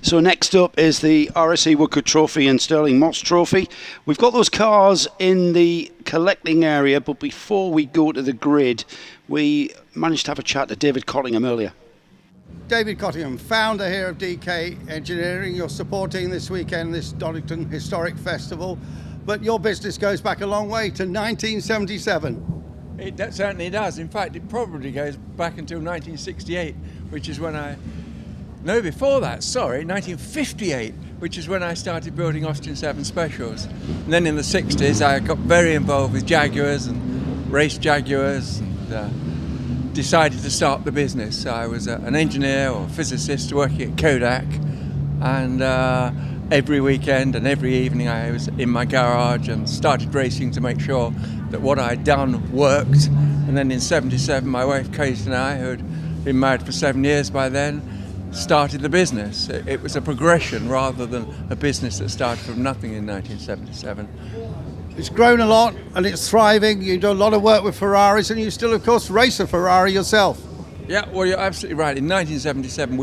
So next up is the RAC Woodcote Trophy and Stirling Moss Trophy. We've got those cars in the collecting area, but before we go to the grid, we managed to have a chat to David Cottingham earlier. David Cottingham, founder here of DK Engineering. You're supporting this weekend this Donington Historic Festival, but your business goes back a long way to 1977. It certainly does. In fact, it probably goes back until 1968, which is when before that, 1958, which is when I started building Austin 7 Specials. And then in the 60s, I got very involved with Jaguars and raced Jaguars and decided to start the business. I was an engineer or physicist working at Kodak, and every weekend and every evening I was in my garage and started racing to make sure that what I'd done worked. And then in 77, my wife Kate and I, who had been married for 7 years by then, started the business. It was a progression rather than a business that started from nothing in 1977. It's grown a lot and it's thriving. You do a lot of work with Ferraris, and you still, of course, race a Ferrari yourself. Yeah, well, you're absolutely right. In 1977,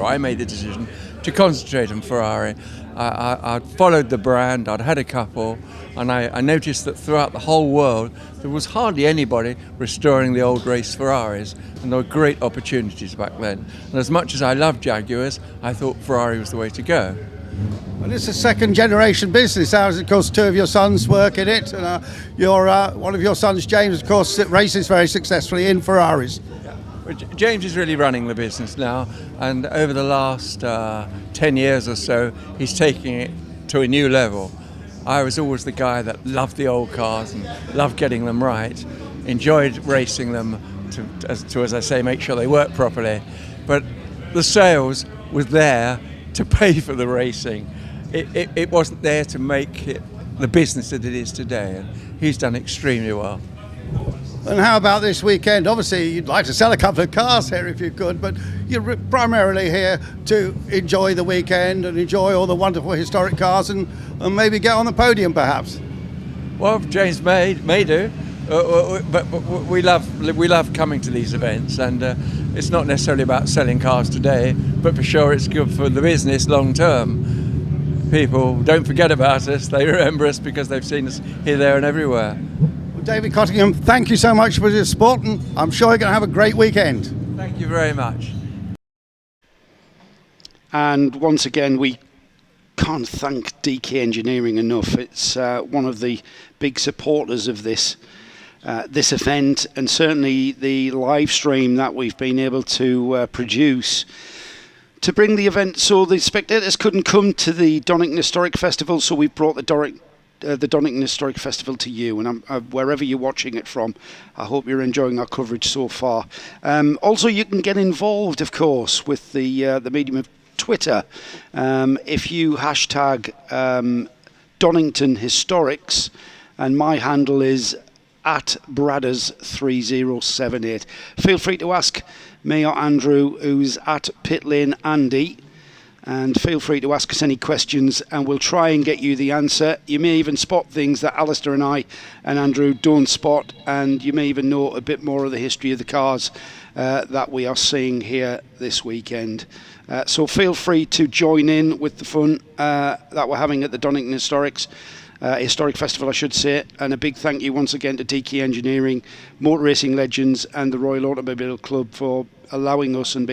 I made the decision to concentrate on Ferrari. I'd followed the brand, I'd had a couple, and I noticed that throughout the whole world, there was hardly anybody restoring the old race Ferraris, and there were great opportunities back then. And as much as I loved Jaguars, I thought Ferrari was the way to go. And it's a second generation business. Ours, of course, two of your sons work in it, and one of your sons, James, of course, races very successfully in Ferraris. James is really running the business now, and over the last 10 years or so, he's taking it to a new level. I was always the guy that loved the old cars and loved getting them right, enjoyed racing them to, as I say, make sure they work properly. But the sales was there to pay for the racing. It wasn't there to make it the business that it is today, and he's done extremely well. And how about this weekend? Obviously, you'd like to sell a couple of cars here if you could, but you're primarily here to enjoy the weekend and enjoy all the wonderful historic cars and maybe get on the podium, perhaps. Well, James may do, but we love coming to these events, and it's not necessarily about selling cars today, but for sure it's good for the business long term. People don't forget about us; they remember us because they've seen us here, there, and everywhere. David Cottingham, thank you so much for your support, and I'm sure you're going to have a great weekend. Thank you very much. And once again, we can't thank DK Engineering enough. It's one of the big supporters of this event, and certainly the live stream that we've been able to produce to bring the event so the spectators couldn't come to the Donington Historic Festival, so we've brought the Donington Historic Festival to you, and wherever you're watching it from, I hope you're enjoying our coverage so far. Also, you can get involved, of course, with the medium of Twitter. If you hashtag Donington Historics, and my handle is @Bradders3078. Feel free to ask me or Andrew, who's at Pitlane Andy. And feel free to ask us any questions and we'll try and get you the answer. You may even spot things that Alistair and I and Andrew don't spot, and you may even know a bit more of the history of the cars that we are seeing here this weekend. So feel free to join in with the fun that we're having at the Donington Historic Festival, I should say. And a big thank you once again to DK Engineering, Motor Racing Legends and the Royal Automobile Club for allowing us and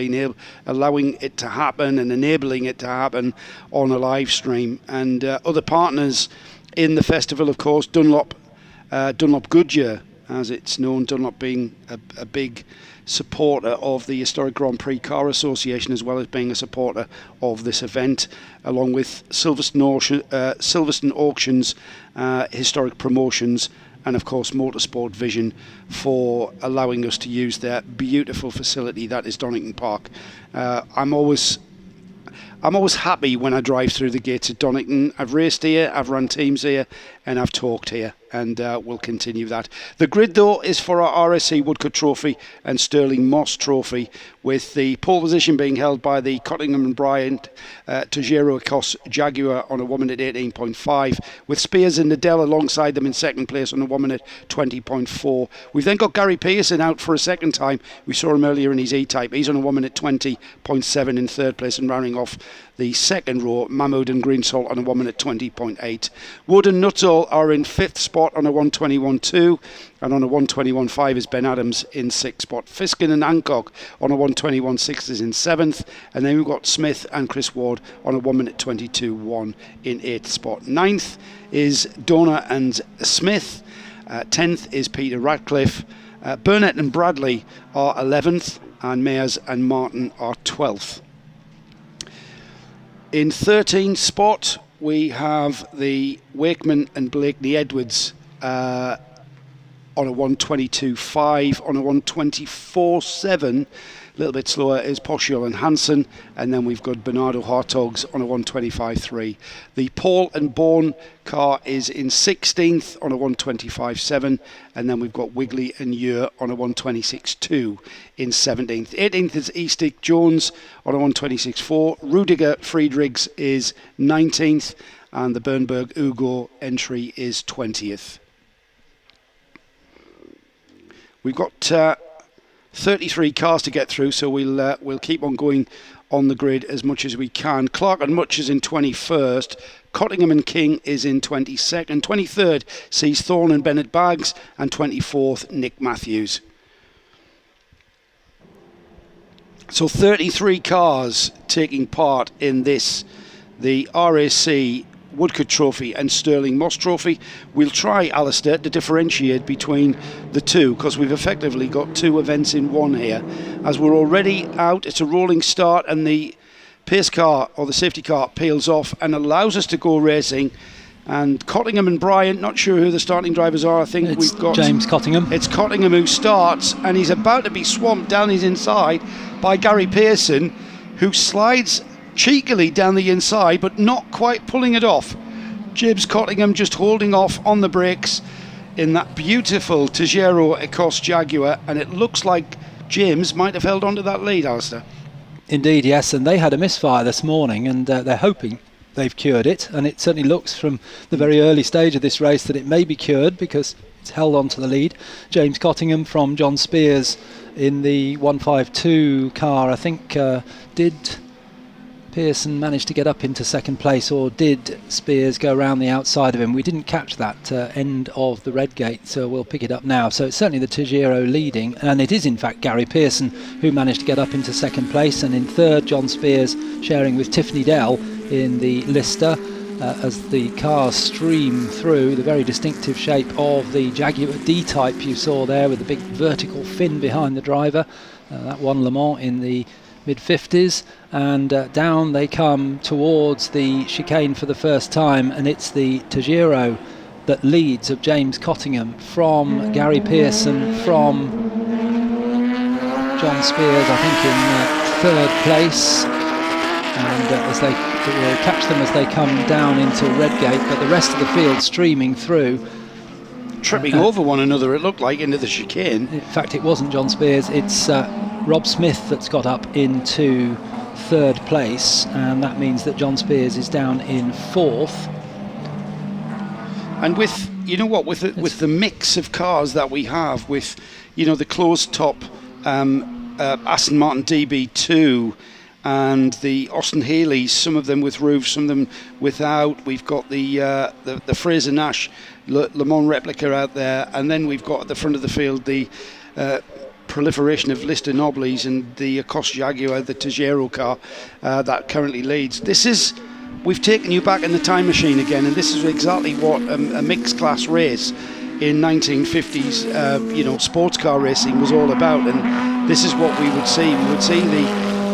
allowing it to happen and enabling it to happen on a live stream. And other partners in the festival, of course, Dunlop Goodyear, as it's known, Dunlop being a big supporter of the Historic Grand Prix Car Association, as well as being a supporter of this event, along with Silverstone Auctions, Historic Promotions, and of course Motorsport Vision for allowing us to use their beautiful facility that is Donington Park. I'm always happy when I drive through the gates of Donington. I've raced here, I've run teams here, and I've talked here, and we'll continue that. The grid, though, is for our RAC Woodcote Trophy and Stirling Moss Trophy, with the pole position being held by the Cottingham and Bryant Tajero Ecos Jaguar on a 1 minute 18.5, with Spears and Nadell alongside them in second place on a 1 minute 20.4. We've then got Gary Pearson out for a second time. We saw him earlier in his E-Type. He's on a 1 minute 20.7 in third place, and rounding off the second row, Mahmood and Greensalt on a 1 minute 20.8. Wood and Nuttall are in fifth spot on a 121.2, and on a 121.5 is Ben Adams in sixth spot. Fiskin and Hancock on a 121.6 is in seventh, and then we've got Smith and Chris Ward on a 1 minute 22.1 in eighth spot. Ninth is Donor and Smith. 10th is Peter Ratcliffe. Burnett and Bradley are 11th, and Mayers and Martin are 12th. In 13th spot, we have the Wakeman and Blakeney Edwards on a 122.5. On a 124.7, a little bit slower, is Poshiel and Hansen, and then we've got Bernardo Hartogs on a 125.3. The Paul and Bourne car is in 16th on a 125.7, and then we've got Wigley and Ure on a 126.2 in 17th. 18th is Eastick Jones on a 126.4. Rudiger Friedrichs is 19th, and the Bernberg Ugo entry is 20th. We've got 33 cars to get through, so we'll keep on going on the grid as much as we can. Clark and Much is in 21st. Cottingham and King is in 22nd. 23rd sees Thorne and Bennett Baggs, and 24th Nick Matthews. So 33 cars taking part in this, the RAC Woodcote Trophy and Stirling Moss Trophy. We'll try, Alistair, to differentiate between the two, because we've effectively got two events in one here. As we're already out, it's a rolling start, and the pace car or the safety car peels off and allows us to go racing. And Cottingham and Bryant, not sure who the starting drivers are. I think it's we've got James Cottingham. It's Cottingham who starts, and he's about to be swamped down his inside by Gary Pearson, who slides cheekily down the inside, but not quite pulling it off. James Cottingham just holding off on the brakes in that beautiful Tajero Ecos Jaguar, and it looks like James might have held on to that lead, Alistair. Indeed, yes, and they had a misfire this morning, and they're hoping they've cured it, and it certainly looks from the very early stage of this race that it may be cured, because it's held on to the lead. James Cottingham from John Spears in the 152 car, I think, did Pearson manage to get up into second place, or did Spears go around the outside of him? We didn't catch that end of the red gate, so we'll pick it up now. So it's certainly the Tajero leading, and it is in fact Gary Pearson who managed to get up into second place, and in third John Spears sharing with Tiffany Dell in the Lister as the cars stream through. The very distinctive shape of the Jaguar D-Type you saw there, with the big vertical fin behind the driver. That won Le Mans in the mid-50s, and down they come towards the chicane for the first time, and it's the Tajero that leads, of James Cottingham from Gary Pearson from John Spears, I think, in third place, and as they will catch them as they come down into Redgate, but the rest of the field streaming through, Tripping over one another, it looked like, into the chicane. In fact, it wasn't John Spears, it's Rob Smith that's got up into third place, and that means that John Spears is down in fourth. And with, you know what, with the mix of cars that we have, with, you know, the closed top Aston Martin DB2 and the Austin Healeys, some of them with roofs, some of them without. We've got the Fraser Nash Le Mans replica out there, and then we've got at the front of the field the proliferation of Lister Nobblies and the Ecos Jaguar, the Tajero car that currently leads. We've taken you back in the time machine again, and this is exactly what a mixed class race in 1950s sports car racing was all about, and this is what we would see. We would see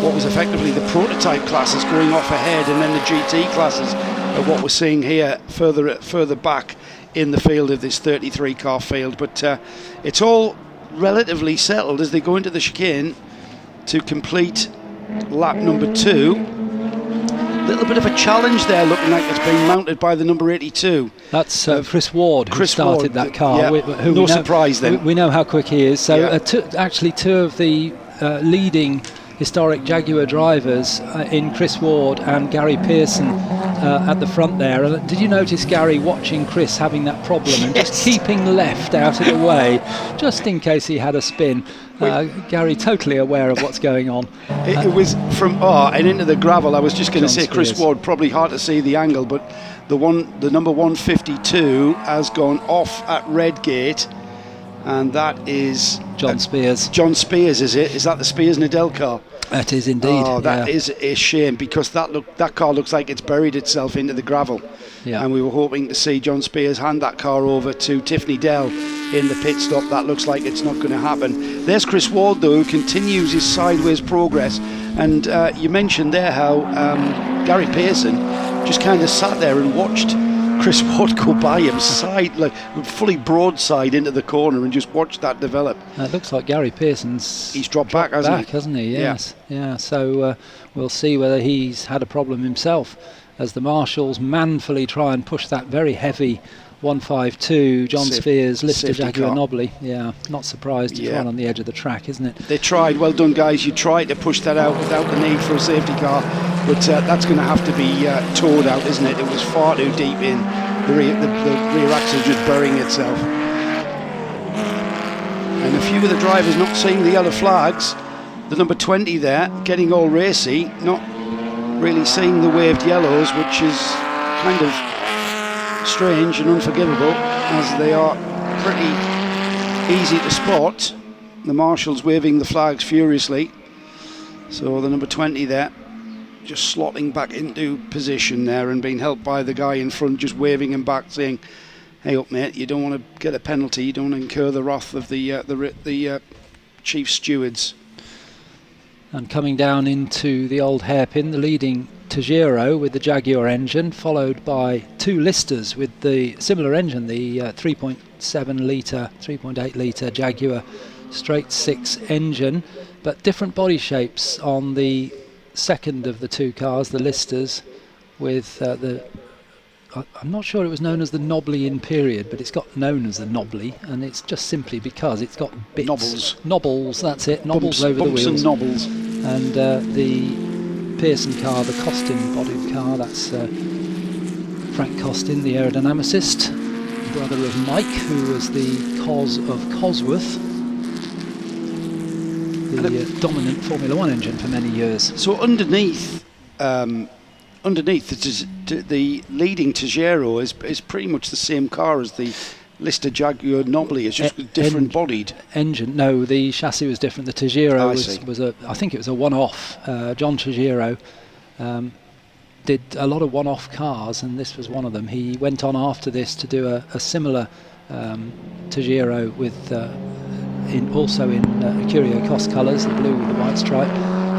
what was effectively the prototype classes going off ahead, and then the GT classes are what we're seeing here further back in the field of this 33 car field. But it's all relatively settled as they go into the chicane to complete lap number 2. little bit of a challenge there, looking like it's being mounted by the number 82. That's Chris Ward, who started that car. Yeah, no surprise then. We know how quick he is. So actually two of the leading historic Jaguar drivers in Chris Ward and Gary Pearson at the front there. Did you notice Gary watching Chris having that problem and just keeping left out of the way just in case he had a spin? Gary totally aware of what's going on. It was from and into the gravel. I was just going to say Chris Ward, probably hard to see the angle, but the number 152 has gone off at Redgate, and that is John Spears. John Spears, is it? Is that the Spears Nadell car? It is indeed. Oh, that is a shame, because that car looks like it's buried itself into the gravel. Yeah. And we were hoping to see John Spears hand that car over to Tiffany Dell in the pit stop. That looks like it's not going to happen. There's Chris Ward, though, who continues his sideways progress. And you mentioned there how Gary Pearson just kind of sat there and watched Chris Ward go by him fully broadside into the corner and just watched that develop. It looks like Gary Pearson's he's dropped back, hasn't he? Yes. Yeah. So we'll see whether he's had a problem himself as the marshals manfully try and push that very heavy 152 John Spears Lister Jaguar Nobly. Yeah, not surprised it's right on the edge of the track, isn't it? They tried. Well done, guys. You tried to push that out without the need for a safety car, but that's going to have to be towed out, isn't it? It was far too deep in. The rear axle just burying itself. And a few of the drivers not seeing the yellow flags. The number 20 there, getting all racy, not really seeing the waved yellows, which is kind of strange and unforgivable, as they are pretty easy to spot. The marshals waving the flags furiously. So the number 20 there just slotting back into position there and being helped by the guy in front, just waving him back, saying, hey up mate, you don't want to get a penalty, you don't want to incur the wrath of the chief stewards. And coming down into the old hairpin, the leading Tajero with the Jaguar engine, followed by two Listers with the similar engine, the 3.7 litre, 3.8 litre Jaguar straight six engine, but different body shapes on the second of the two cars, the Listers, with I'm not sure it was known as the Nobly in period, but it's got known as the Nobly, and it's just simply because it's got bits. Nobbles, that's it, nobbles over the wheels. And nobbles. And the Pearson car, the Costin bodied car, that's Frank Costin, the aerodynamicist, brother of Mike, who was the Cos of Cosworth, the dominant Formula One engine for many years. So underneath the leading Tajero is pretty much the same car as the Lister Jaguar Nobly. It's just different bodied engine. No, the chassis was different. The Tajero was I think it was a one-off. John Tajero did a lot of one-off cars, and this was one of them. He went on after this to do a similar Tajero with also in Curio Cost colours, the blue with the white stripe,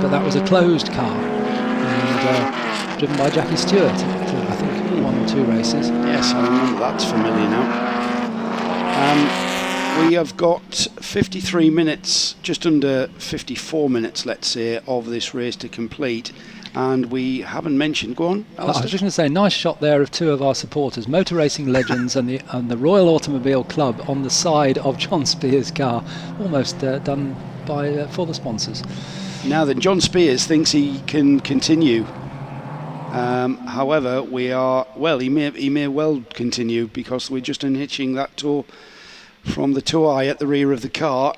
but that was a closed car and driven by Jackie Stewart I think 1 or 2 races. Yes, I remember, that's familiar now. We have got 53 minutes, just under 54 minutes, let's say, of this race to complete. And we haven't mentioned, go on, Alistair. I was just going to say, nice shot there of two of our supporters, motor racing legends and the Royal Automobile Club on the side of John Spears' car, almost done by for the sponsors. Now then, John Spears thinks he can continue. However, he may well continue, because we're just unhitching that toe from the toe eye at the rear of the car.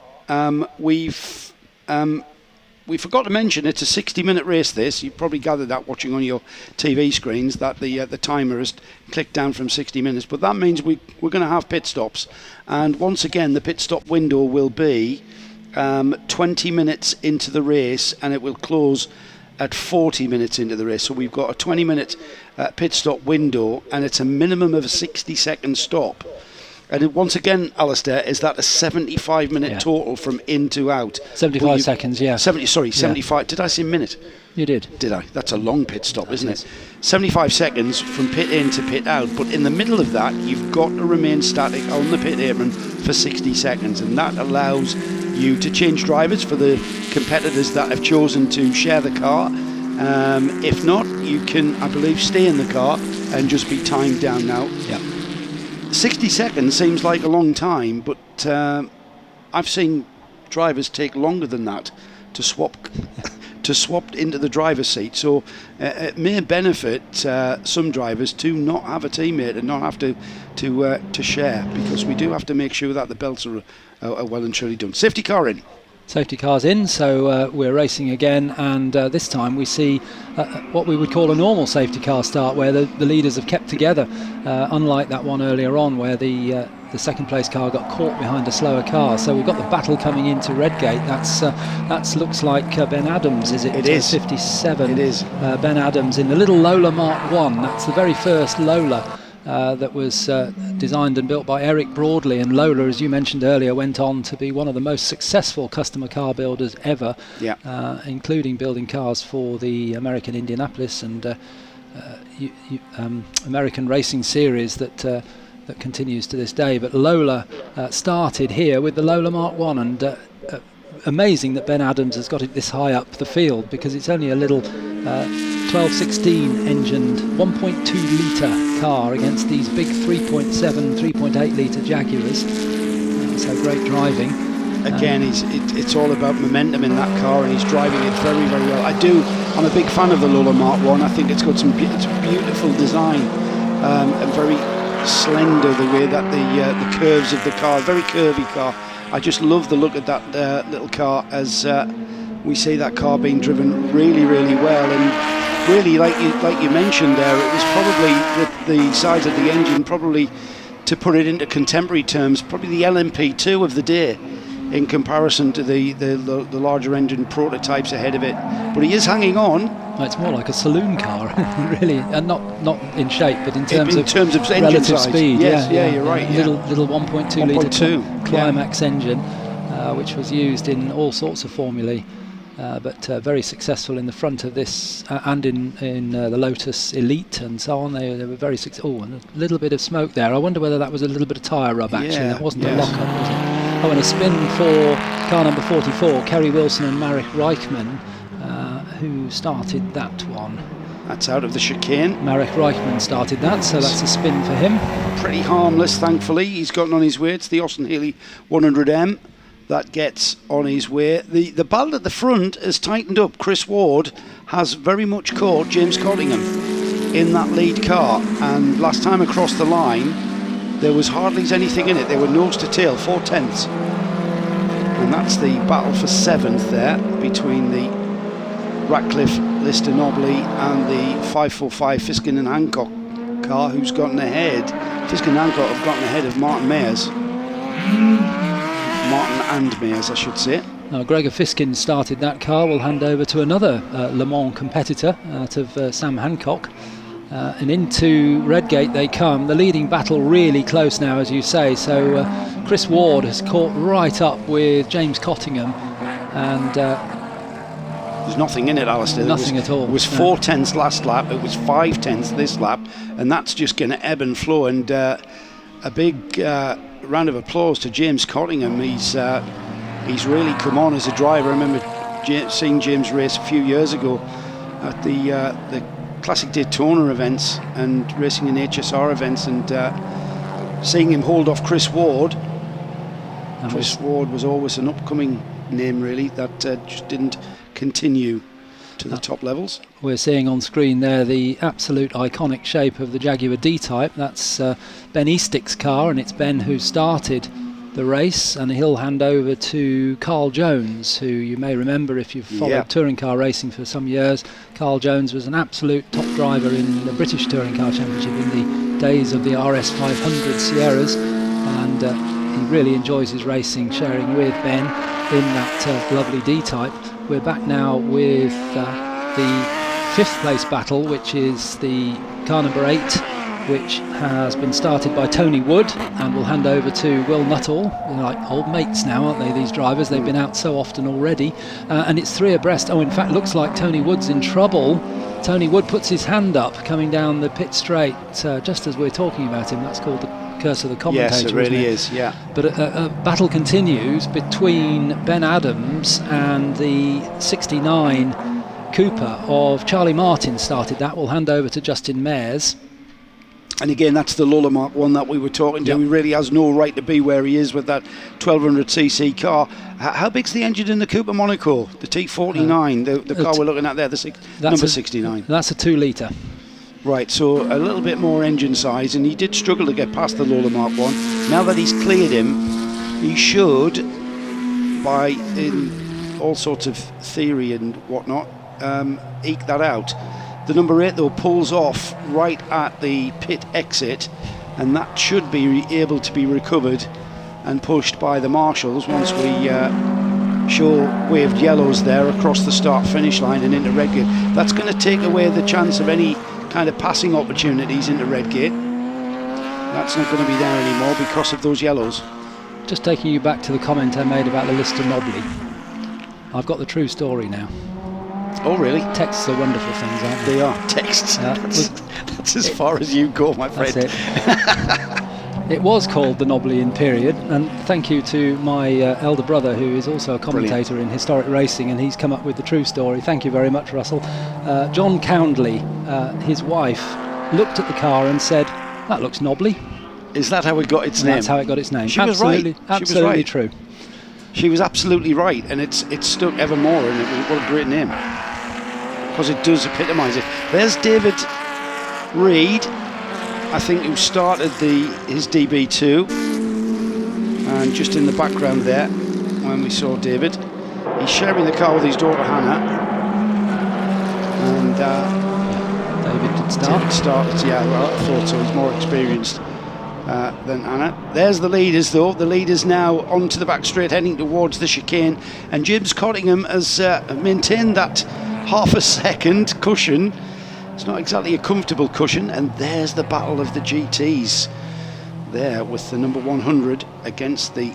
We forgot to mention it's a 60-minute race. This, you probably gathered that watching on your TV screens, that the timer has clicked down from 60 minutes. But that means we're going to have pit stops, and once again the pit stop window will be 20 minutes into the race, and it will close at 40 minutes into the race. So we've got a 20-minute pit stop window, and it's a minimum of a 60-second stop. And once again, Alistair, is that a 75-minute total from in to out? 75 seconds, yeah. 75. Did I say minute? You did. Did I? That's a long pit stop, isn't it? 75 seconds from pit in to pit out. But in the middle of that, you've got to remain static on the pit apron for 60 seconds. And that allows you to change drivers for the competitors that have chosen to share the car. If not, you can, I believe, stay in the car and just be timed down now. Yeah. 60 seconds seems like a long time, but I've seen drivers take longer than that to swap into the driver's seat. So it may benefit some drivers to not have a teammate and not have to share, because we do have to make sure that the belts are well and truly done. Safety car in. Safety car's in, so we're racing again, and this time we see what we would call a normal safety car start, where the leaders have kept together, unlike that one earlier on where the second place car got caught behind a slower car. So we've got the battle coming into Redgate. That looks like Ben Adams, is it? It is 57. It is Ben Adams in the little Lola Mark 1. That's the very first Lola that was designed and built by Eric Broadley, and Lola, as you mentioned earlier, went on to be one of the most successful customer car builders ever, including building cars for the American Indianapolis and American Racing Series that continues to this day. But Lola started here with the Lola Mark 1, and amazing that Ben Adams has got it this high up the field, because it's only a little 1216 engined 1.2 litre car against these big 3.7, 3.8 litre Jaguars. So great driving. Again, it's all about momentum in that car, and he's driving it very, very well. I'm a big fan of the Lola Mark 1. I think it's got some beautiful design, and very slender the way that the curves of the car, very curvy car. I just love the look of that little car as we see that car being driven really, really well. And really, like you mentioned there, it was probably the size of the engine, probably, to put it into contemporary terms, probably the LMP2 of the day in comparison to the larger engine prototypes ahead of it. But he is hanging on. Well, it's more like a saloon car, really, and not in shape, but in terms of engine relative size. speed. Yes, you're right. Little 1.2 litre Climax engine, which was used in all sorts of formulae, but very successful in the front of this and in the Lotus Elite and so on. They were very successful. Oh, and a little bit of smoke there. I wonder whether that was a little bit of tyre rub, actually. That wasn't a lock-up, was it? Oh, and a spin for car number 44, Kerry Wilson and Marek Reichman, who started that one. That's out of the chicane. Marek Reichman started that, so that's a spin for him. Pretty harmless, thankfully. He's gotten on his way. It's the Austin Healey 100M that gets on his way. The battle at the front has tightened up. Chris Ward has very much caught James Cottingham in that lead car, and last time across the line there was hardly anything in it. They were nose to tail, 4/10. And that's the battle for 7th there between the Ratcliffe, Lister Nobley and the 545 Fiskin and Hancock car, who's gotten ahead. Fiskin and Hancock have gotten ahead of Martin and Mayers, I should say. Now, Gregor Fiskin started that car. We'll hand over to another Le Mans competitor out of Sam Hancock. And into Redgate they come. The leading battle really close now, as you say. So Chris Ward has caught right up with James Cottingham, and there's nothing in it, Alistair. Nothing at all. It was 4/10 last lap. It was 5/10 this lap, and that's just going to ebb and flow. And a big round of applause to James Cottingham. He's really come on as a driver. I remember seeing James race a few years ago at the Classic Daytona events and racing in HSR events, and seeing him hold off Chris Ward. Chris Ward was always an upcoming name, really, that just didn't continue to the top levels. We're seeing on screen there the absolute iconic shape of the Jaguar D-Type. That's Ben Eastick's car, and it's Ben who started the race, and he'll hand over to Carl Jones, who you may remember if you've followed touring car racing for some years. Carl Jones was an absolute top driver in the British Touring Car Championship in the days of the RS 500 Sierras, and he really enjoys his racing, sharing with Ben in that lovely D-Type. We're back now with the 5th place battle, which is the car number 8, which has been started by Tony Wood, and we'll hand over to Will Nuttall. They're like old mates now, aren't they, these drivers? They've been out so often already, and it's 3 abreast. Oh, in fact, looks like Tony Wood's in trouble. Tony Wood puts his hand up coming down the pit straight just as we're talking about him. That's called the curse of the commentator. Yes, it really is, yeah. But a battle continues between Ben Adams and the 69 Cooper of Charlie Martin started that. We'll hand over to Justin Mayers. And again, that's the Lullermark one that we were talking to. Yep. He really has no right to be where he is with that 1200cc car. How big's the engine in the Cooper Monaco? The T49, the car we're looking at there, number 69. That's a 2 litre. Right, so a little bit more engine size, and he did struggle to get past the Lullermark one. Now that he's cleared him, he should, in all sorts of theory and whatnot, eke that out. The number 8 though pulls off right at the pit exit, and that should be able to be recovered and pushed by the marshals once we show waved yellows there across the start finish line and into Redgate. That's going to take away the chance of any kind of passing opportunities into Redgate. That's not going to be there anymore because of those yellows. Just taking you back to the comment I made about the Lister Nobly. I've got the true story now. Oh, really? Texts are wonderful things, aren't they? They are. Texts. That's as far as you go, my friend. That's it. It was called the Noblean period, and thank you to my elder brother, who is also a commentator in historic racing, and he's come up with the true story. Thank you very much, Russell. John Coundley, his wife, looked at the car and said, "That looks knobbly." Is that how it got its name? That's how it got its name. She was right. Absolutely true. She was absolutely right, and it's stuck evermore, and what a great name, because it does epitomise it. There's David Reed, I think, who started his DB2, and just in the background there, when we saw David, he's sharing the car with his daughter Hannah, and David did start. David started, yeah, well, I thought so. He's more experienced than Anna. There's the leaders though. The leaders now onto the back straight, heading towards the chicane, and James Cottingham has maintained that half a second cushion. It's not exactly a comfortable cushion, and there's the battle of the GTs there with the number 100 against the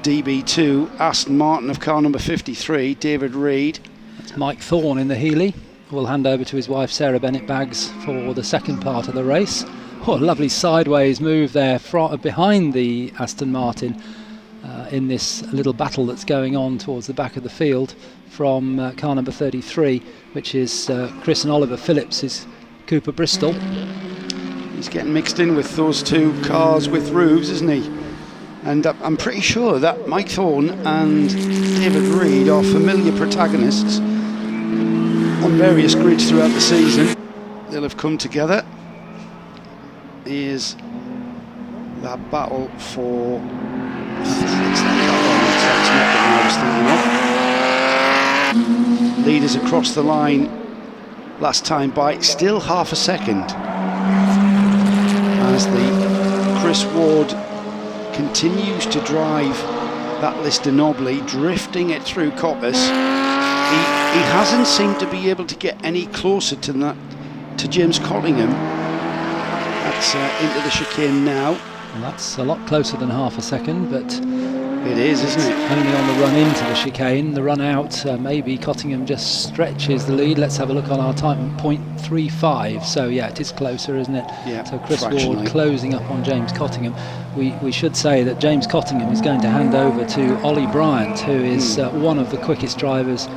DB2 Aston Martin of car number 53, David Reed. That's Mike Thorne in the Healy. We'll hand over to his wife Sarah Bennett-Baggs for the second part of the race. Oh, a lovely sideways move there behind the Aston Martin in this little battle that's going on towards the back of the field from car number 33, which is Chris and Oliver Phillips' Cooper Bristol. He's getting mixed in with those two cars with roofs, isn't he? And I'm pretty sure that Mike Thorne and David Reed are familiar protagonists on various grids throughout the season. They'll have come together. Here's that battle for... It's not the one I was thinking of. Leaders across the line last time by still half a second as the Chris Ward continues to drive that Lister Nobly, drifting it through Coppice. He hasn't seemed to be able to get any closer to James Cottingham. That's into the chicane now. And that's a lot closer than half a second, but it is, isn't it? Only on the run into the chicane. The run out, maybe Cottingham just stretches the lead. Let's have a look on our time, 0.35. So yeah, it is closer, isn't it? Yeah. So Chris Ward closing up on James Cottingham. We should say that James Cottingham is going to hand over to Ollie Bryant, who is one of the quickest drivers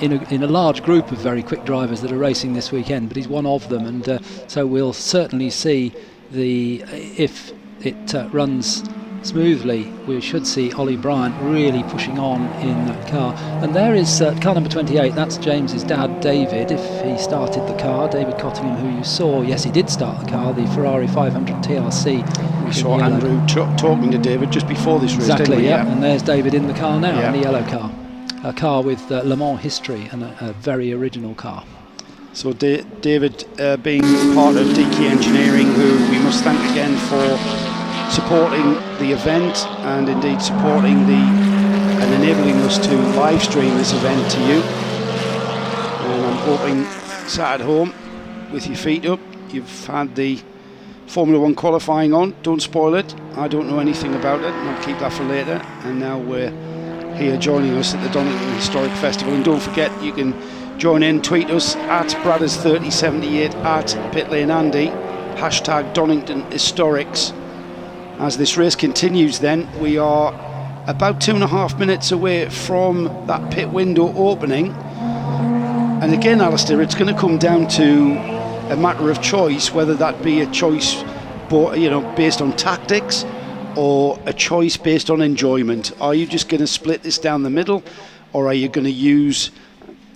in a large group of very quick drivers that are racing this weekend, but he's one of them, and so we'll certainly see if it runs smoothly, we should see Ollie Bryant really pushing on in that car. And there is car number 28, that's James's dad David, if he started the car. David Cottingham, who you saw, yes, he did start the car, the Ferrari 500 TRC. We saw Andrew talking to David just before this race. Exactly, yeah. And there's David in the car now, in the yellow car. A car with Le Mans history and a very original car. So David being part of DK Engineering, who we must thank again for supporting the event and indeed supporting and enabling us to live stream this event to you. And I'm hoping sat at home with your feet up, you've had the Formula 1 qualifying on. Don't spoil it, I don't know anything about it, and I'll keep that for later. And now we're here joining us at the Donington Historic Festival, and don't forget you can join in, tweet us at Bradders3078, at PitLaneAndy, hashtag Donington Historics. As this race continues then, we are about 2.5 minutes away from that pit window opening, And again, Alistair, it's going to come down to a matter of choice, whether that be a choice, based on tactics or a choice based on enjoyment. Are you just going to split this down the middle, or are you going to use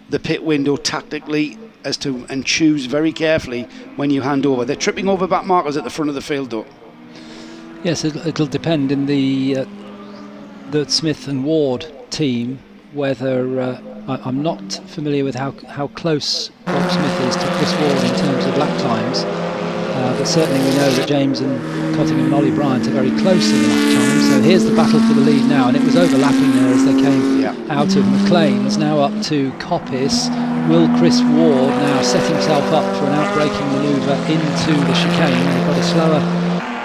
the pit window tactically and choose very carefully when you hand over? They're tripping over back markers at the front of the field, though. Yes, it'll depend in the Smith and Ward team whether I'm not familiar with how close Bob Smith is to Chris Ward in terms of lap times, but certainly we know that James and Cottingham and Ollie Bryant are very close in the lap times. So here's the battle for the lead now, and it was overlapping there as they came out of McLean's. Now up to Coppice. Will Chris Ward now set himself up for an outbraking manoeuvre into the chicane? They've got a slower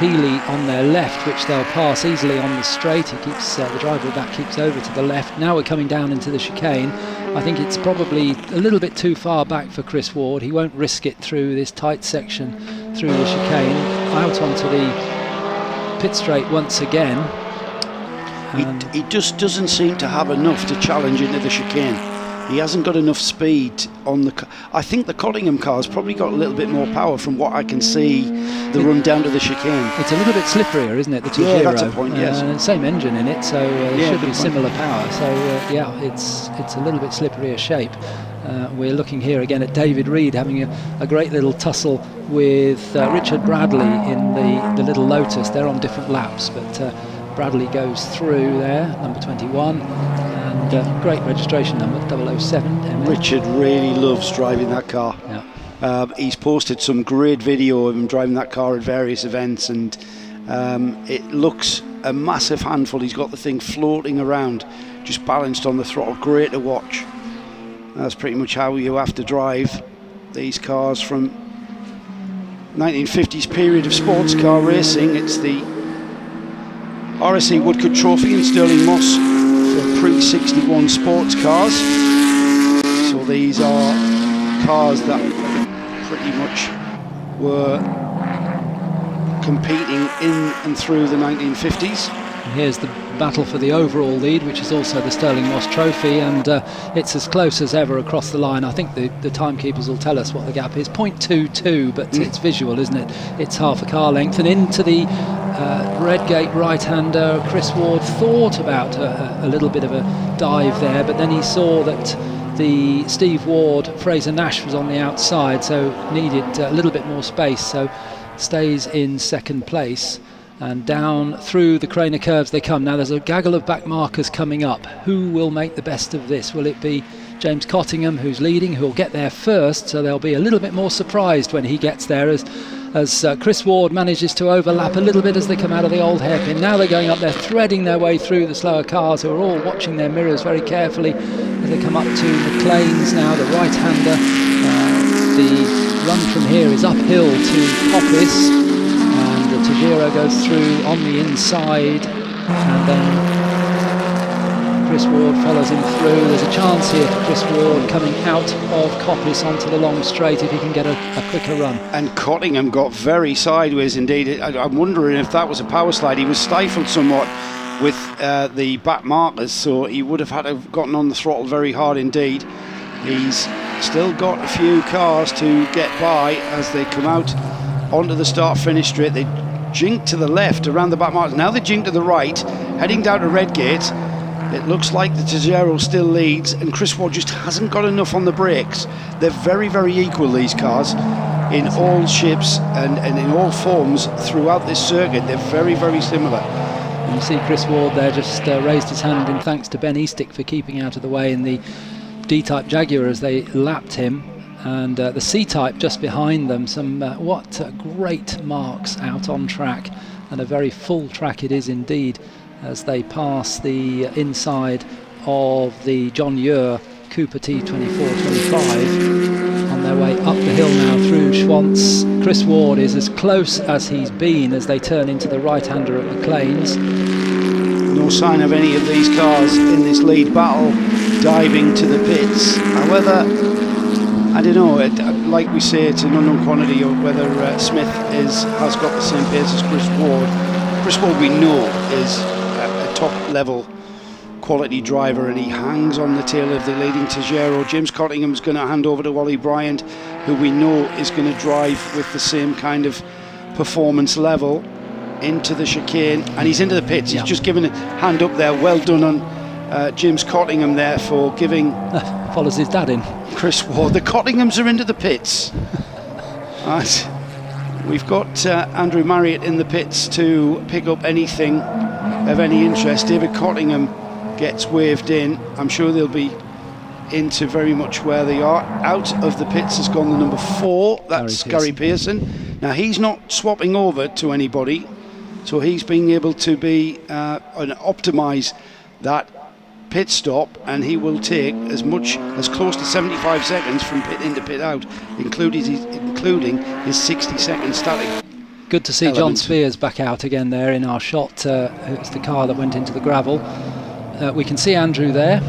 Healy on their left, which they'll pass easily on the straight. He keeps the driver of that keeps over to the left. Now we're coming down into the chicane. I think it's probably a little bit too far back for Chris Ward. He won't risk it through this tight section through the chicane. Out onto the pit straight once again. He just doesn't seem to have enough to challenge into the chicane. He hasn't got enough speed on the... I think the Cottingham car's probably got a little bit more power from what I can see, the run down to the chicane. It's a little bit slipperier, isn't it, the 2.0? Yeah, that's a point, yes. Same engine in it, so it should be similar power. So, it's a little bit slipperier shape. We're looking here again at David Reed having a great little tussle with Richard Bradley in the little Lotus. They're on different laps, but Bradley goes through there, number 21. Great registration number, 007. Richard really loves driving that car. Yeah. He's posted some great video of him driving that car at various events, and it looks a massive handful. He's got the thing floating around, just balanced on the throttle. Great to watch. That's pretty much how you have to drive these cars from 1950s period of sports car racing. It's the RAC Woodcote Trophy in Stirling Moss for pre-61 sports cars. So these are cars that pretty much were competing in and through the 1950s. And here's the battle for the overall lead, which is also the Stirling Moss Trophy, and it's as close as ever across the line. I think the timekeepers will tell us what the gap is, 0.22, but it's visual, isn't it? It's half a car length. And into the Redgate right-hander, Chris Ward thought about a little bit of a dive there, but then he saw that the Steve Ward Fraser Nash was on the outside, so needed a little bit more space, so stays in second place. And down through the Craner curves they come. Now there's a gaggle of back markers coming up. Who will make the best of this? Will it be James Cottingham, who's leading, who'll get there first? So they'll be a little bit more surprised when he gets there, as Chris Ward manages to overlap a little bit as they come out of the old hairpin. Now they're going up, they're threading their way through the slower cars, who are all watching their mirrors very carefully as they come up to McLean's now, the right-hander. The run from here is uphill to Coppice. Tajiro goes through on the inside, and then Chris Ward follows him through. There's a chance here for Chris Ward coming out of Coppice onto the long straight if he can get a quicker run. And Cottingham got very sideways indeed. I'm wondering if that was a power slide. He was stifled somewhat with the back markers, so he would have had to have gotten on the throttle very hard indeed. He's still got a few cars to get by as they come out onto the start-finish straight. They jink to the left around the back markers. Now they jink to the right, heading down to Redgate. It looks like the Tajero still leads, and Chris Ward just hasn't got enough on the brakes. They're very, very equal, these cars, in all shapes and in all forms throughout this circuit. They're very, very similar. And you see Chris Ward there just raised his hand in thanks to Ben Eastick for keeping out of the way in the D-Type Jaguar as they lapped him. And the C-Type just behind them. Some great marks out on track, and a very full track it is indeed as they pass the inside of the John Ure Cooper T2425 on their way up the hill now through Schwantz. Chris Ward is as close as he's been as they turn into the right-hander at McLean's. No sign of any of these cars in this lead battle diving to the pits. However, I don't know, like we say, it's an unknown quantity of whether Smith has got the same pace as Chris Ward. Chris Ward, we know, is a top level quality driver, and he hangs on the tail of the leading Tejero. James Cottingham's going to hand over to Wally Bryant, who we know is going to drive with the same kind of performance level into the chicane, and he's into the pits. He's just given a hand up there. Well done on James Cottingham there for giving follows his dad in. Chris Ward. The Cottinghams are into the pits. Right. We've got Andrew Marriott in the pits to pick up anything of any interest. David Cottingham gets waved in. I'm sure they'll be into very much where they are. Out of the pits has gone the number 4. That's Gary Pearson. Now he's not swapping over to anybody, so he's being able to be and optimise that pit stop, and he will take as close to 75 seconds from pit in to pit out, including his 60-second static. Good to see John Spears back out again there in our shot. It's the car that went into the gravel. We can see Andrew there.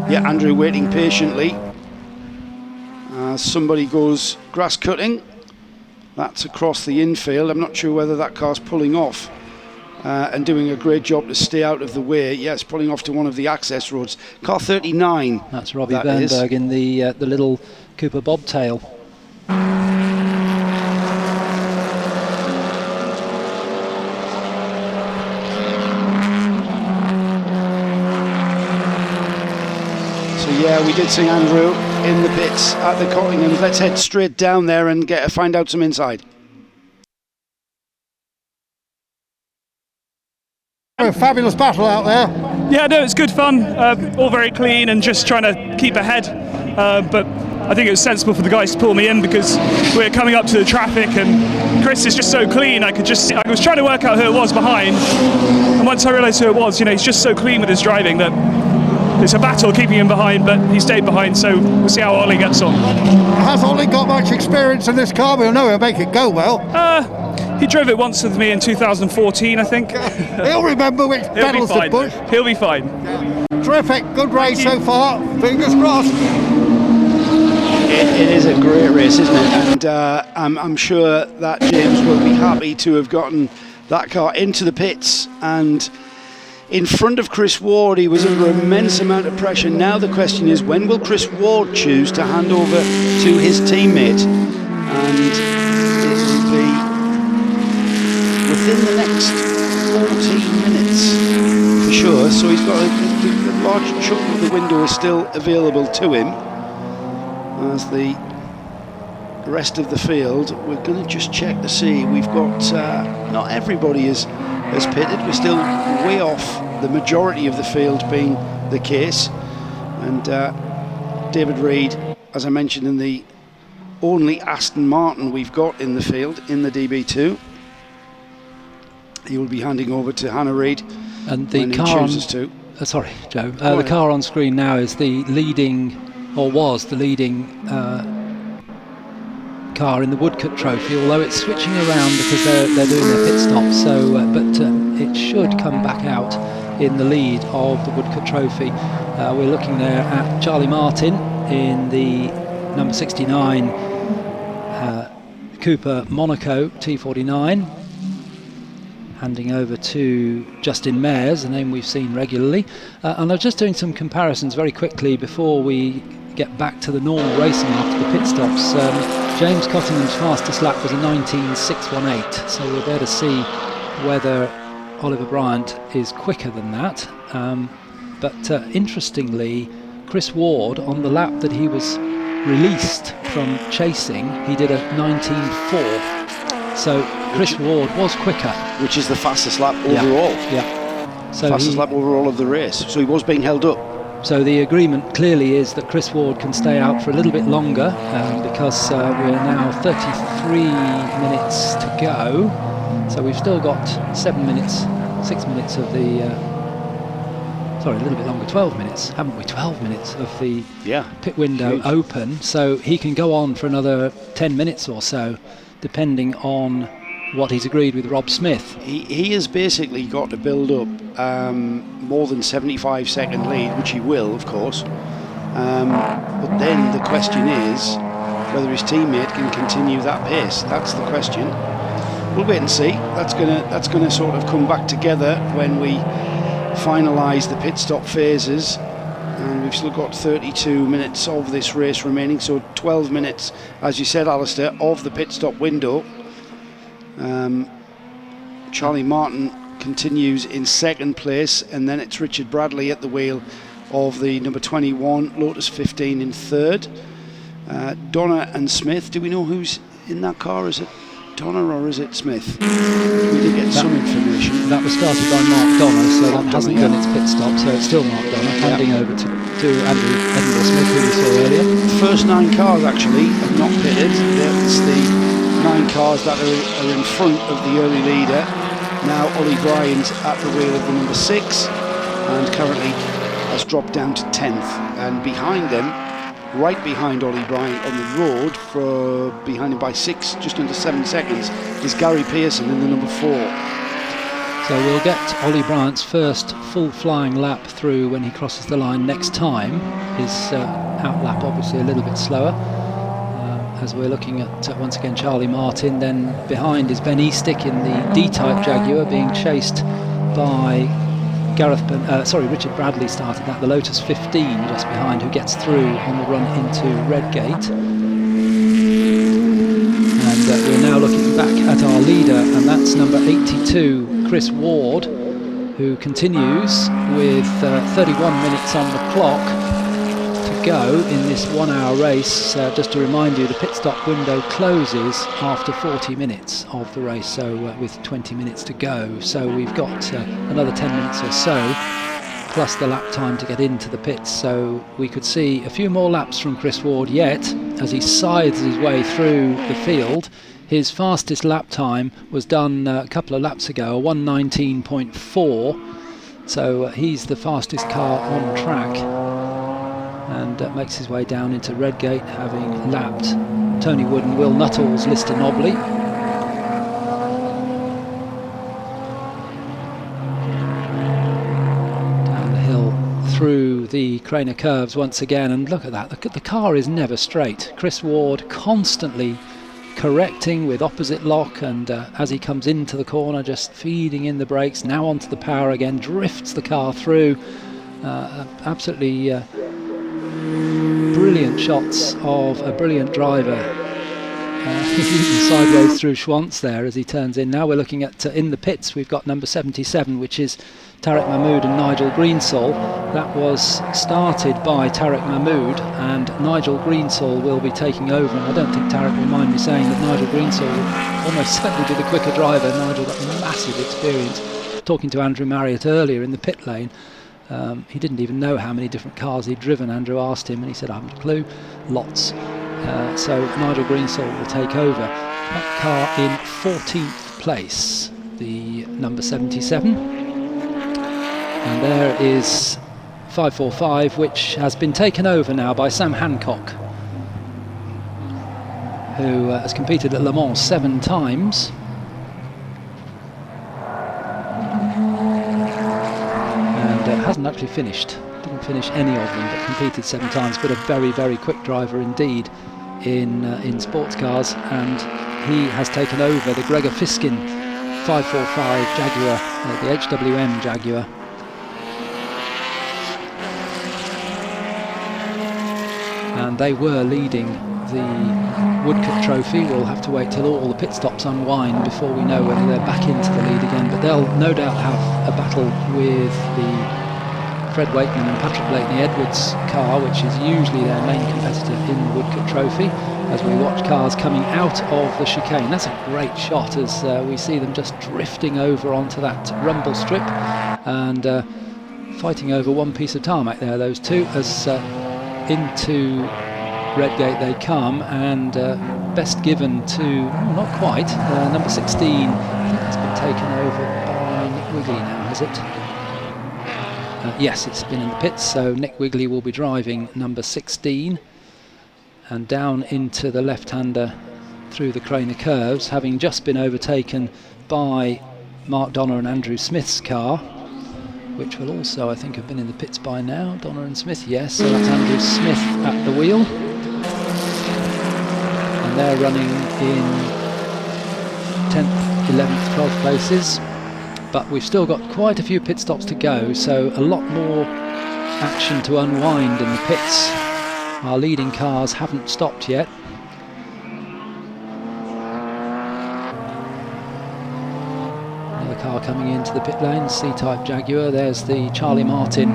Yeah, Andrew waiting patiently. Somebody goes grass cutting. That's across the infield. I'm not sure whether that car's pulling off and doing a great job to stay out of the way. Yes, pulling off to one of the access roads. Car 39. That's Robbie Bernberg in the little Cooper bobtail. So yeah, we did see Andrew in the pits at the Cottinghams. Let's head straight down there and find out some inside. A fabulous battle out there. Yeah, no, it's good fun. All very clean and just trying to keep ahead. But I think it was sensible for the guys to pull me in because we're coming up to the traffic and Chris is just so clean. I was trying to work out who it was behind, and once I realised who it was, he's just so clean with his driving that it's a battle keeping him behind, but he stayed behind, so we'll see how Ollie gets on. Has Ollie got much experience in this car? We'll know he'll make it go well. He drove it once with me in 2014, I think. He'll remember which pedals to push. He'll be fine. Terrific, good race so far. Fingers crossed. It is a great race, isn't it? And I'm sure that James will be happy to have gotten that car into the pits and in front of Chris Ward. He was under an immense amount of pressure. Now the question is, when will Chris Ward choose to hand over to his teammate? And it will be within the next 14 minutes for sure. So he's got a large chunk of the window is still available to him. As the rest of the field, we're going to just check to see. We've got not everybody is pitted. We're still way off the majority of the field being the case. And David Reid, as I mentioned, in the only Aston Martin we've got in the field in the DB2. He will be handing over to Hannah Reid and the when car he chooses to. Sorry, Joe. The car on screen now is the leading, or was the leading car in the Woodcote Trophy, although it's switching around because they're doing their pit stop. So, but it should come back out in the lead of the Woodcote Trophy. We're looking there at Charlie Martin in the number 69 Cooper Monaco T49. Handing over to Justin Mayers, a name we've seen regularly. And I was just doing some comparisons very quickly before we get back to the normal racing after the pit stops. James Cottingham's fastest lap was a 19.618, so we're there to see whether Oliver Bryant is quicker than that. But interestingly, Chris Ward, on the lap that he was released from chasing, he did a 19.4. So Chris Ward was quicker, which is the fastest lap overall. Yeah. So fastest lap overall of the race. So he was being held up. So the agreement clearly is that Chris Ward can stay out for a little bit longer because we're now 33 minutes to go. So we've still got 6 minutes of the. Sorry, a little bit longer, 12 minutes, haven't we? 12 minutes of the pit window open. So he can go on for another 10 minutes or so, depending on what he's agreed with Rob Smith. He has basically got to build up more than 75-second lead, which he will, of course. But then the question is whether his teammate can continue that pace. That's the question. We'll wait and see. That's gonna sort of come back together when we finalise the pit stop phases, and we've still got 32 minutes of this race remaining, so 12 minutes, as you said, Alistair, of the pit stop window. Charlie Martin continues in second place, and then it's Richard Bradley at the wheel of the number 21 Lotus 15 in third. Donna and Smith, do we know who's in that car? Is it Donna or is it Smith? We did get some information. That was started by Mark Donna, so that hasn't done its pit stop, so it's still Mark Donna, handing over to Andrew Edinburgh Smith, who we saw earlier. First 9 cars actually have not pitted. That's the 9 cars that are in front of the early leader. Now Ollie Bryan's at the wheel of the number 6 and currently has dropped down to 10th, and behind them, right behind Ollie Bryan on the road, behind him by 6, just under 7 seconds, is Gary Pearson in the number 4. So we'll get Ollie Bryant's first full flying lap through when he crosses the line next time. His out lap obviously a little bit slower, as we're looking at once again Charlie Martin. Then behind is Ben Eastick in the D-type Jaguar, being chased by Richard Bradley started that, the Lotus 15 just behind, who gets through on the run into Redgate. And we're now looking back at our leader, and that's number 82, Chris Ward, who continues with 31 minutes on the clock to go in this 1 hour race. Just to remind you, the pit stop window closes after 40 minutes of the race, so with 20 minutes to go. So we've got another 10 minutes or so, plus the lap time to get into the pits. So we could see a few more laps from Chris Ward yet as he scythes his way through the field. His fastest lap time was done a couple of laps ago, a 1:19.4. So he's the fastest car on track, and makes his way down into Redgate, having lapped Tony Wood and Will Nuttall's Lister Nobly. Down the hill through the Craner curves once again, and look at that, the car is never straight. Chris Ward constantly correcting with opposite lock, and as he comes into the corner, just feeding in the brakes, now onto the power again, drifts the car through. Absolutely brilliant shots of a brilliant driver, even sideways through Schwantz there as he turns in. Now we're looking at in the pits, we've got number 77, which is Tarek Mahmood and Nigel Greensall. That was started by Tarek Mahmood, and Nigel Greensall will be taking over, and I don't think Tarek will mind me saying that Nigel Greensall will almost certainly be the quicker driver. Nigel got massive experience. Talking to Andrew Marriott earlier in the pit lane, he didn't even know how many different cars he'd driven. Andrew asked him and he said, I haven't a clue. Lots. So Nigel Greensall will take over. That car in 14th place, the number 77. And there is 545, which has been taken over now by Sam Hancock, who has competed at Le Mans 7 times. Hasn't actually didn't finish any of them, but competed 7 times, but a very, very quick driver indeed in sports cars, and he has taken over the Gregor Fiskin 545 Jaguar, the HWM Jaguar. And they were leading the Woodcote Trophy. We'll have to wait till all the pit stops unwind before we know whether they're back into the lead again, but they'll no doubt have a battle with the Fred Wakeman and Patrick Blakeney-Edwards car, which is usually their main competitor in the Woodcote Trophy, as we watch cars coming out of the chicane. That's a great shot as we see them just drifting over onto that rumble strip and fighting over one piece of tarmac there, those two, as into Redgate they come, and best given to, not quite, number 16. I think that's been taken over by Nick Wigley now, has it? Yes, it's been in the pits, so Nick Wigley will be driving number 16, and down into the left-hander through the Craner curves, having just been overtaken by Mark Donner and Andrew Smith's car, which will also, I think, have been in the pits by now. Donner and Smith, yes, so that's Andrew Smith at the wheel. And they're running in 10th, 11th, 12th places. but we've still got quite a few pit stops to go, so a lot more action to unwind in the pits. Our leading cars haven't stopped yet. Another car coming into the pit lane, C-Type Jaguar. There's the Charlie Martin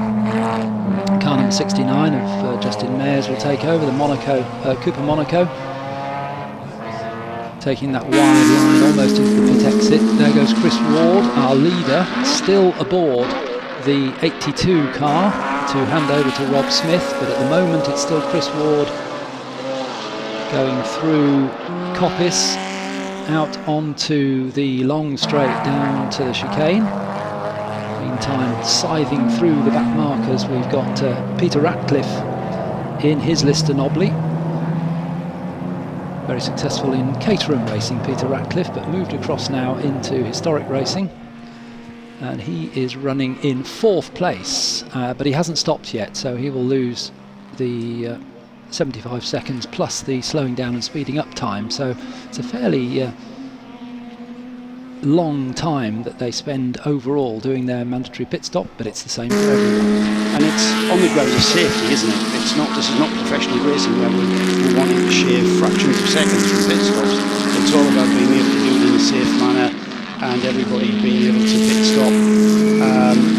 car number 69 of Justin Mayers will take over, the Monaco, Cooper Monaco. Taking that wide line almost into the pit exit. There goes Chris Ward, our leader, still aboard the 82 car to hand over to Rob Smith, but at the moment it's still Chris Ward going through Coppice out onto the long straight down to the chicane. Meantime, scything through the back markers, we've got Peter Ratcliffe in his Lister Nobly. Very successful in Caterham racing, Peter Ratcliffe, but moved across now into historic racing. And he is running in 4th place, but he hasn't stopped yet, so he will lose the 75 seconds plus the slowing down and speeding up time. So it's a fairly long time that they spend overall doing their mandatory pit stop, but it's the same for everyone. And it's on the grounds of safety, isn't it? It's not. This is not professional racing where we're wanting to shave fractions of seconds from pit stops. It's all about being able to do it in a safe manner, and everybody being able to pit stop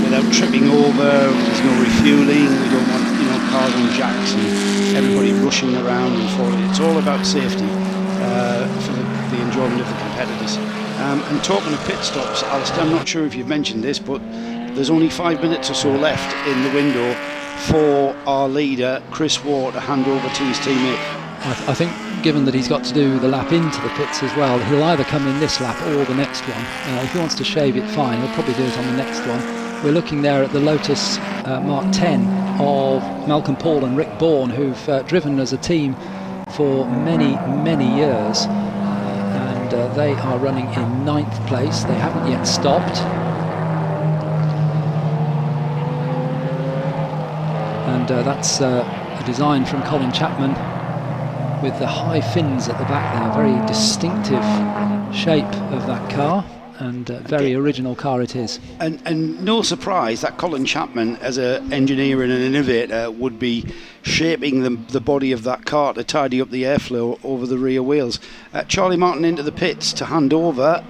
without tripping over. There's no refueling. We don't want cars on jacks and everybody rushing around and falling. It's all about safety for the enjoyment of the competitors. And talking of pit stops, Alistair, I'm not sure if you've mentioned this, but there's only 5 minutes or so left in the window for our leader, Chris Ward, to hand over to his teammate. I think, given that he's got to do the lap into the pits as well, he'll either come in this lap or the next one. If he wants to shave it, fine, he'll probably do it on the next one. We're looking there at the Lotus Mark 10 of Malcolm Paul and Rick Bourne, who've driven as a team for many, many years. They are running in 9th place. They haven't yet stopped. And that's a design from Colin Chapman with the high fins at the back there. Very distinctive shape of that car, and very original car it is. And no surprise that Colin Chapman, as an engineer and an innovator, would be shaping the body of that car to tidy up the airflow over the rear wheels. Charlie Martin into the pits to hand over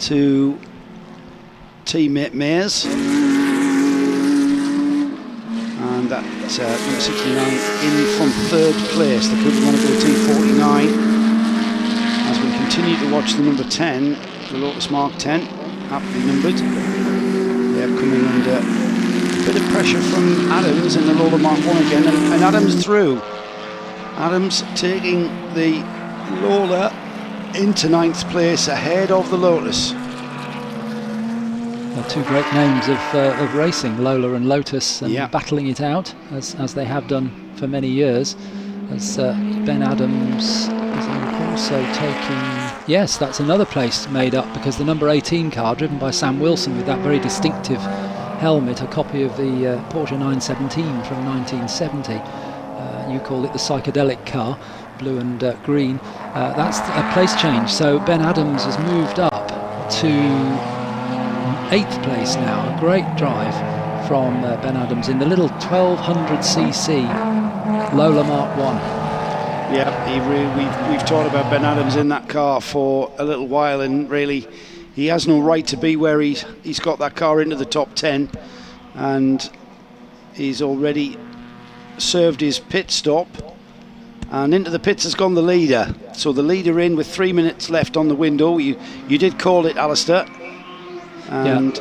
to teammate Mayers. And that number 69 in from 3rd place, the Cooper Monaco T49. As we continue to watch the number 10, the Lotus Mark 10, aptly numbered. They're coming under a bit of pressure from Adams in the Lola Mark 1 again, and Adams through. Adams taking the Lola into 9th place ahead of the Lotus. Two great names of racing, Lola and Lotus, and battling it out as they have done for many years. As Ben Adams is also taking... Yes, that's another place made up, because the number 18 car, driven by Sam Wilson with that very distinctive helmet, a copy of the Porsche 917 from 1970. You call it the psychedelic car, blue and green. That's a place change, so Ben Adams has moved up to 8th place now. A great drive from Ben Adams in the little 1200cc Lola Mark 1. Yeah, we've talked about Ben Adams in that car for a little while, and really he has no right to be where he's got that car into the top 10, and he's already served his pit stop, and into the pits has gone the leader. So the leader in with 3 minutes left on the window. You did call it, Alistair. And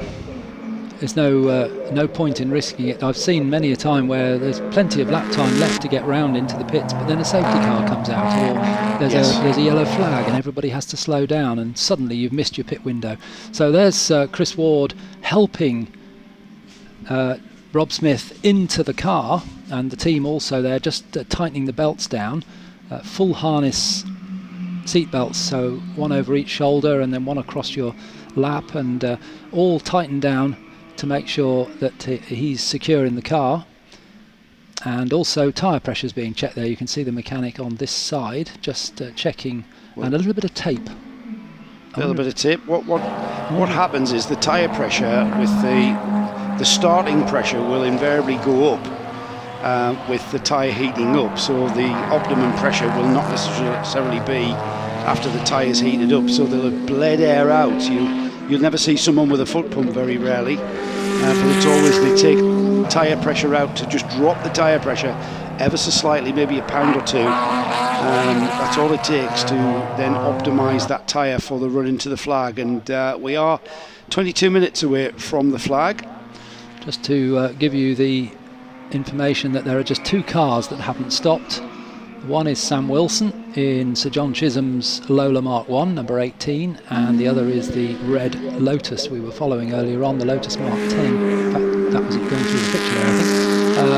there's no point in risking it. I've seen many a time where there's plenty of lap time left to get round into the pits, but then a safety car comes out, or there's a yellow flag and everybody has to slow down, and suddenly you've missed your pit window. So there's Chris Ward helping Rob Smith into the car, and the team also there just tightening the belts down, full harness seat belts, so one over each shoulder and then one across your lap, and all tightened down to make sure that he's secure in the car. And also tyre pressures being checked there. You can see the mechanic on this side just checking, and a little bit of tape A little bit of tip. What happens is the tyre pressure with the starting pressure will invariably go up with the tyre heating up. So the optimum pressure will not necessarily be after the tyre's heated up. So they'll have bled air out. You'll never see someone with a foot pump, very rarely. But it's always they take tyre pressure out to just drop the tyre pressure ever so slightly, maybe a pound or two. That's all it takes to then optimise that tyre for the run into the flag. And we are 22 minutes away from the flag. Just to give you the information that there are just 2 cars that haven't stopped. One is Sam Wilson in Sir John Chisholm's Lola Mark 1, number 18, and the other is the red Lotus we were following earlier on, the Lotus Mark 10. In fact, that was it going through the picture there, I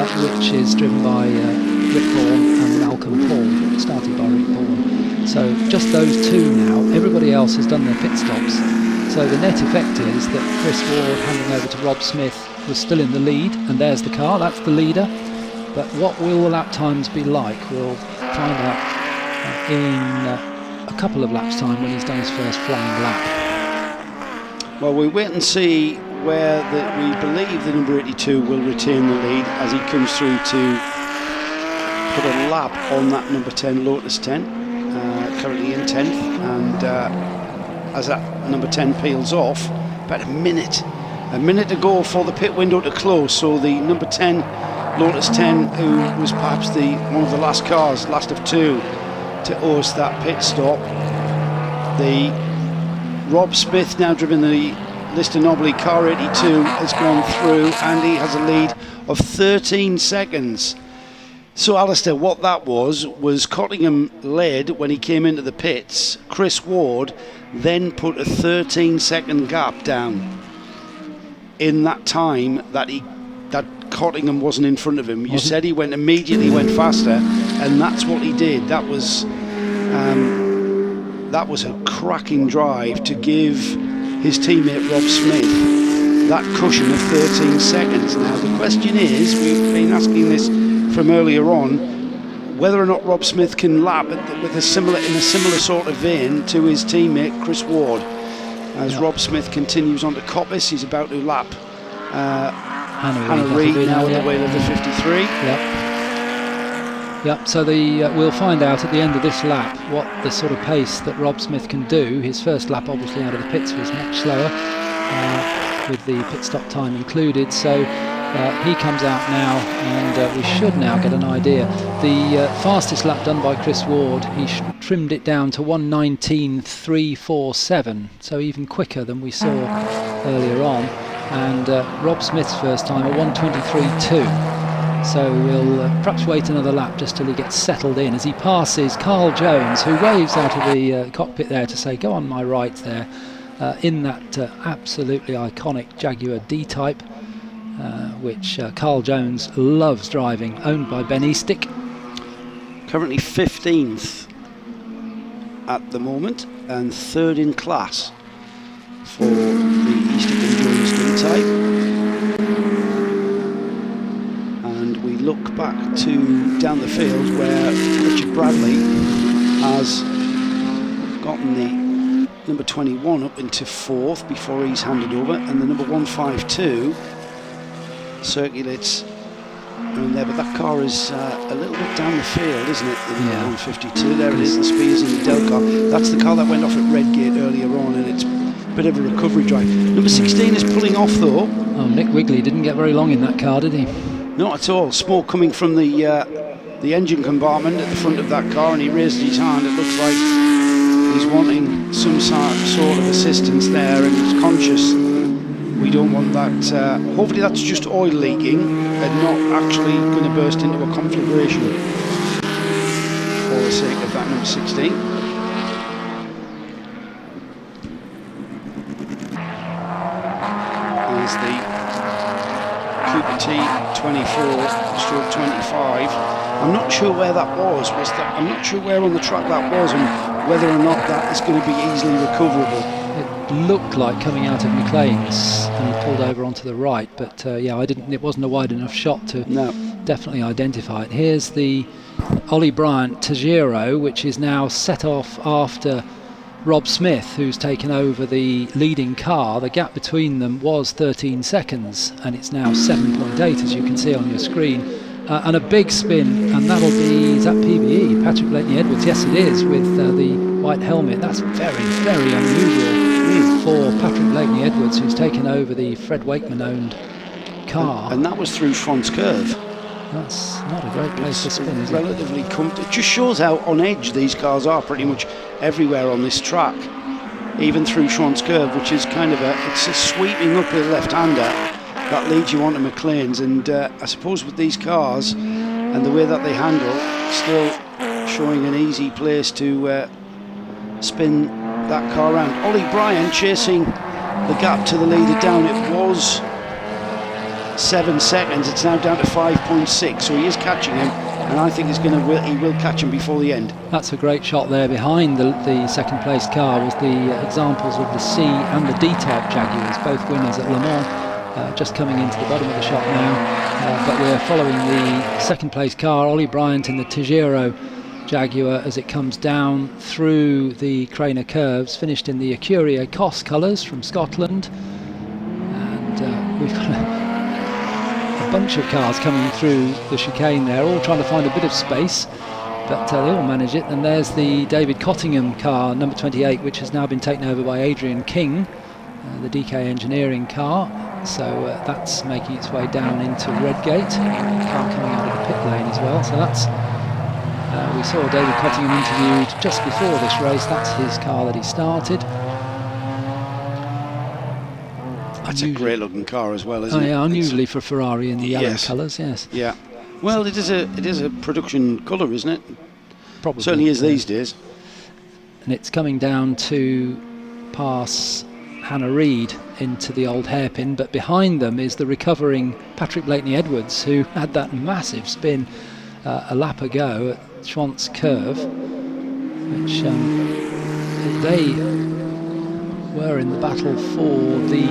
think, which is driven by Rick Bourne and Malcolm Paul, started by Rick Bourne. So just those 2 now. Everybody else has done their pit stops. So the net effect is that Chris Ward, handing over to Rob Smith, was still in the lead, and there's the car, that's the leader. But what will the lap times be like? We'll find out in a couple of laps' time when he's done his first flying lap. Well, we'll wait and see where we believe the number 82 will retain the lead as he comes through to put a lap on that number 10 Lotus 10, currently in 10th, and as that number 10 peels off, about a minute to go for the pit window to close. So the number 10 Lotus 10, who was perhaps one of the last cars, last of 2 to host that pit stop. The Rob Smith, now driven the Lister Nobly car 82, has gone through and he has a lead of 13 seconds. So Alistair, what that was Cottingham led when he came into the pits. Chris Ward then put a 13-second gap down in that time that Cottingham wasn't in front of him. You said he immediately went faster, and that's what he did. That was a cracking drive to give his teammate Rob Smith that cushion of 13 seconds. Now the question is, we've been asking this from earlier on, whether or not Rob Smith can lap in a similar sort of vein to his teammate Chris Ward. As Rob Smith continues on to Coppice, he's about to lap Hannah Reid now on the wheel of the 53. Yep. So we'll find out at the end of this lap what the sort of pace that Rob Smith can do. His first lap, obviously, out of the pits was much slower, with the pit stop time included. So he comes out now, and we should now get an idea. The fastest lap done by Chris Ward, he trimmed it down to 1:19.347, so even quicker than we saw earlier on. And Rob Smith's first time, a 1:23.2. So we'll perhaps wait another lap just till he gets settled in as he passes Carl Jones, who waves out of the cockpit there to say, go on my right there, in that absolutely iconic Jaguar D-Type, which Carl Jones loves driving, owned by Ben Eastick. Currently 15th at the moment and 3rd in class for the Eastick and Jones D-Type. And we look back to down the field where Richard Bradley has gotten the number 21 up into 4th before he's handed over, and the number 152 circulates around there, but that car is a little bit down the field, isn't it? The 152, there it is, the Spears and the Dell car. That's the car that went off at Redgate earlier on, and it's a bit of a recovery drive. Number 16 is pulling off though. Oh, Nick Wigley didn't get very long in that car, did he? Not at all. Smoke coming from the engine compartment at the front of that car, and he raised his hand. It looks like he's wanting some sort of assistance there, and he's conscious. We don't want that. Hopefully that's just oil leaking and not actually going to burst into a conflagration for the sake of that number 16. There's the Cooper T24/25. I'm not sure where that was. I'm not sure where on the track that was, and whether or not that is going to be easily recoverable. It looked like coming out of McLean's, and he pulled over onto the right, but it wasn't a wide enough shot to definitely identify it. Here's the Ollie Bryant Tajero, which is now set off after Rob Smith, who's taken over the leading car. The gap between them was 13 seconds, and it's now 7.8, as you can see on your screen. And a big spin, and that'll be, is that PBE, Patrick Blakeney-Edwards? Yes, it is, with the white helmet. That's very, very unusual for Patrick Blakeney-Edwards, who's taken over the Fred Wakeman-owned car. And that was through Schwantz Curve. That's not a great place to spin, is it? Relatively it just shows how on edge these cars are pretty much everywhere on this track, even through Schwantz Curve, which is kind of it's a sweeping uphill left-hander that leads you onto McLean's. And I suppose with these cars and the way that they handle, still showing an easy place to spin that car around. Ollie Bryant chasing the gap to the leader down. It was 7 seconds, it's now down to 5.6, so he is catching him, and I think he will catch him before the end. That's a great shot there behind the second place car, was the examples of the C and the D-type Jaguars, both winners at Le Mans, just coming into the bottom of the shot now, but we're following the second place car, Ollie Bryant in the Tejero Jaguar, as it comes down through the Craner curves, finished in the Ecurie Cos colours from Scotland, and we've got a bunch of cars coming through the chicane there, all trying to find a bit of space, but they all manage it. And there's the David Cottingham car, number 28, which has now been taken over by Adrian King, the DK Engineering car, so that's making its way down into Redgate, car coming out of the pit lane as well. So that's we saw David Cottingham interviewed just before this race. That's his car that he started. That's a great looking car as well, isn't it? Yeah, unusually for Ferrari in the yellow colours, yes. Yeah. Well, it is a production colour, isn't it? Probably. Certainly is these days. And it's coming down to pass Hannah Reid into the old hairpin, but behind them is the recovering Patrick Blakeney-Edwards, who had that massive spin a lap ago at Schwantz Curve, which they were in the battle for the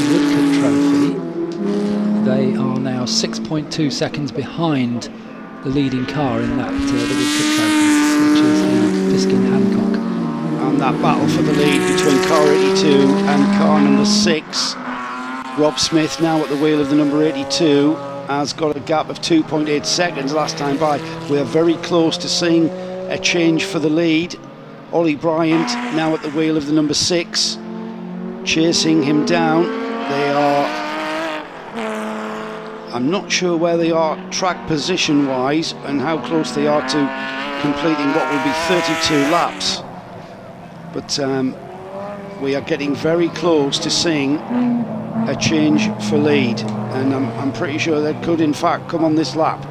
Woodcote Trophy. They are now 6.2 seconds behind the leading car in that the Woodcote Trophy, which is the Piskin Hancock. And that battle for the lead between car 82 and car number 6. Rob Smith, now at the wheel of the number 82, has got a gap of 2.8 seconds last time by. We are very close to seeing a change for the lead. Ollie Bryant now at the wheel of the number 6, chasing him down. They are, I'm not sure where they are track position wise and how close they are to completing what will be 32 laps, but we are getting very close to seeing a change for lead, and I'm pretty sure that could in fact come on this lap.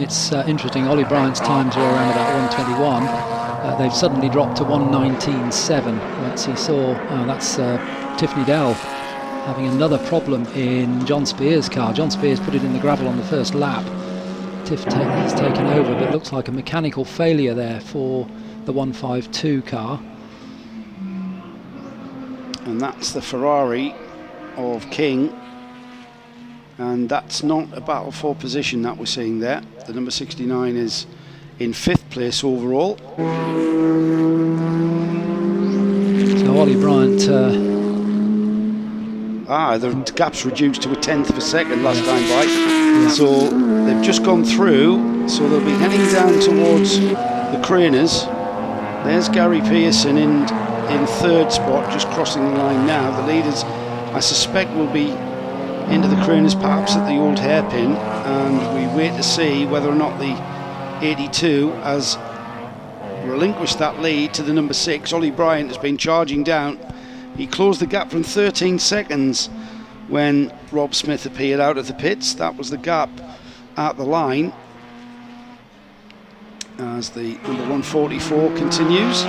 It's interesting, Ollie Bryant's times were around about 1:21. They've suddenly dropped to 1:19.7 once he saw, that's Tiffany Dell having another problem in John Spears' car. John Spears put it in the gravel on the first lap. Tiff has taken over, but it looks like a mechanical failure there for the 152 car. And that's the Ferrari of King, and that's not a battle for position that we're seeing there. The number 69 is in 5th place overall. So Ollie Bryant the gap's reduced to 1/10 of a second last time by. Yeah. So they've just gone through, so they'll be heading down towards the Craners. There's Gary Pearson in 3rd spot, just crossing the line now. The leaders, I suspect, will be into the Craners perhaps at the old hairpin, and we wait to see whether or not the 82 has relinquished that lead to the number 6. Ollie Bryant has been charging down. He closed the gap from 13 seconds when Rob Smith appeared out of the pits. That was the gap at the line as the number 144 continues.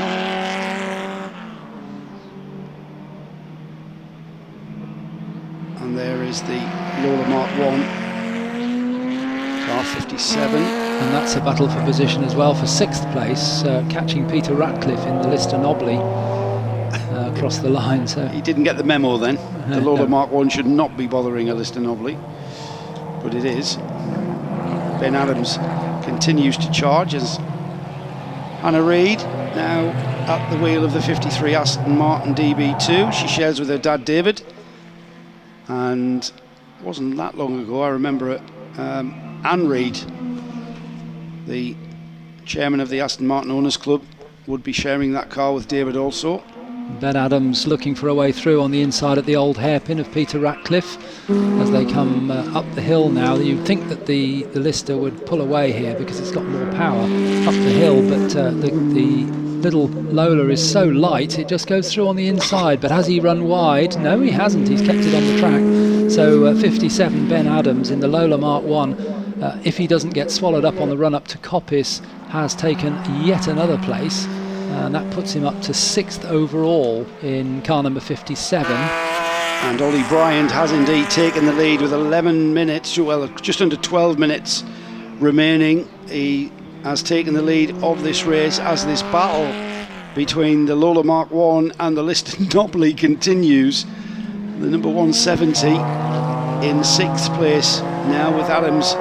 And there is the Lola Mark 1 car 57. And that's a battle for position as well for 6th place, catching Peter Ratcliffe in the Lister Nobly across the line. So he didn't get the memo then. The Lola Mark 1 should not be bothering a Lister Nobly, but it is. Ben Adams continues to charge as Anna Reid now at the wheel of the 53 Aston Martin DB2. She shares with her dad David, and it wasn't that long ago, I remember it, Anne Reid, the chairman of the Aston Martin Owners Club, would be sharing that car with David also. Ben Adams looking for a way through on the inside at the old hairpin of Peter Ratcliffe as they come up the hill now. You'd think that the Lister would pull away here because it's got more power up the hill, but the little Lola is so light it just goes through on the inside. But has he run wide? No, he hasn't. He's kept it on the track. So 57 Ben Adams in the Lola Mark 1, if he doesn't get swallowed up on the run up to Coppice, has taken yet another place. And that puts him up to 6th overall in car number 57. And Ollie Bryant has indeed taken the lead with 11 minutes, well, just under 12 minutes remaining. He has taken the lead of this race as this battle between the Lola Mark 1 and the Lister Nobly continues. The number 170 in 6th place now, with Adams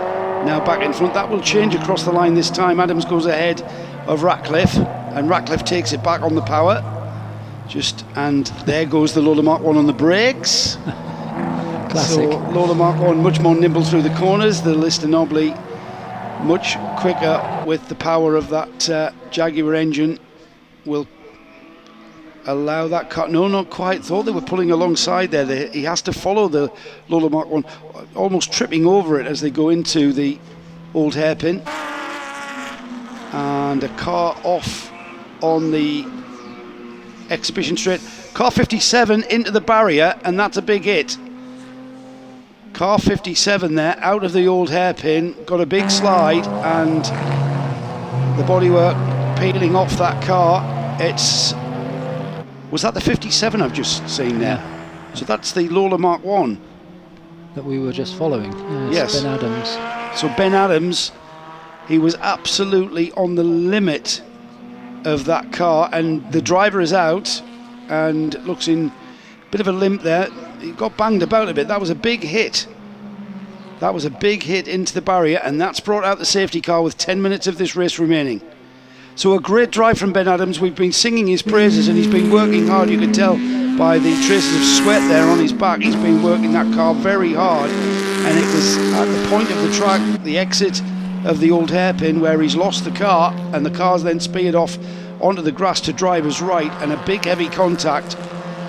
now back in front. That will change across the line this time. Adams goes ahead of Ratcliffe, and Ratcliffe takes it back on the power. And there goes the Lola Mark 1 on the brakes. Classic. So Lola Mark 1 much more nimble through the corners. The Lister Nobly much quicker with the power of that Jaguar engine. Will allow that car. No, not quite. Thought they were pulling alongside there. He has to follow the Lola Mark 1, almost tripping over it as they go into the old hairpin. And a car off on the exhibition straight. Car 57 into the barrier, and that's a big hit. Car 57 there, out of the old hairpin, got a big slide, and the bodywork peeling off that car. Was that the 57 I've just seen there? Yeah. So that's the Lola Mark 1 that we were just following. Yes. Ben Adams. So Ben Adams, he was absolutely on the limit of that car, and the driver is out and looks in a bit of a limp there. He got banged about a bit. That was a big hit. That was a big hit into the barrier, and that's brought out the safety car with 10 minutes of this race remaining. So a great drive from Ben Adams. We've been singing his praises, and he's been working hard. You can tell by the traces of sweat there on his back. He's been working that car very hard, and it was at the point of the track, the exit of the old hairpin, where he's lost the car, and the car's then speared off onto the grass to driver's right, and a big heavy contact.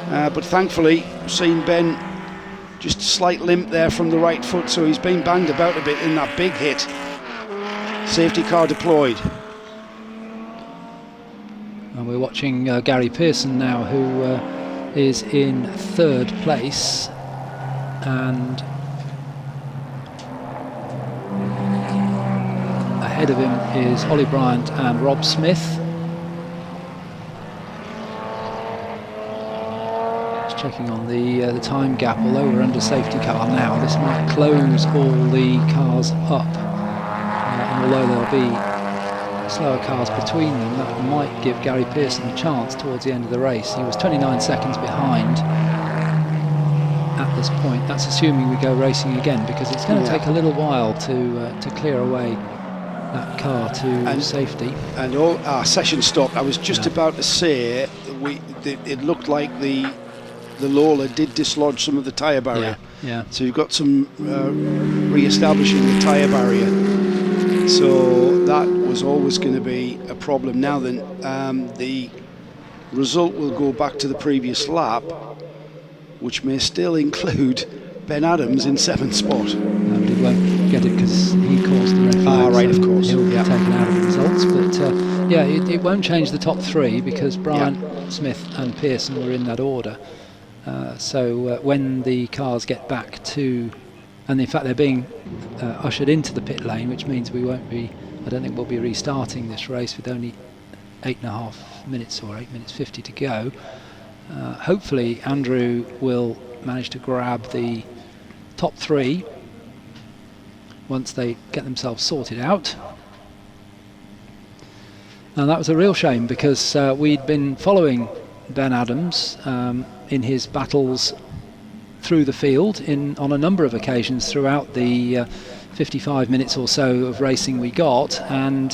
But thankfully, seen Ben just slight limp there from the right foot, so he's been banged about a bit in that big hit. Safety car deployed. And we're watching Gary Pearson now, who is in 3rd place, and ahead of him is Ollie Bryant and Rob Smith. Just checking on the time gap, although we're under safety car now. This might close all the cars up, and although there'll be slower cars between them, that might give Gary Pearson a chance towards the end of the race. He was 29 seconds behind at this point. That's assuming we go racing again, because it's going to take a little while to clear away that car to safety. And all our session stopped. I was just about to say it looked like the Lola did dislodge some of the tyre barrier. Yeah. So you've got some re-establishing the tyre barrier. So that was always going to be a problem. Now then, the result will go back to the previous lap, which may still include Ben Adams in 7th spot. No, but he won't get it because he caused the red flag. Right, of course. He'll be taken out of the results. But it won't change the top 3, because Bryant, Smith and Pearson were in that order. So when the cars get back to, and in fact they're being ushered into the pit lane, which means I don't think we'll be restarting this race with only 8.5 minutes or 8 minutes 50 to go. Hopefully Andrew will manage to grab the top 3 once they get themselves sorted out. And that was a real shame, because we'd been following Ben Adams in his battles through the field on a number of occasions throughout the 55 minutes or so of racing we got, and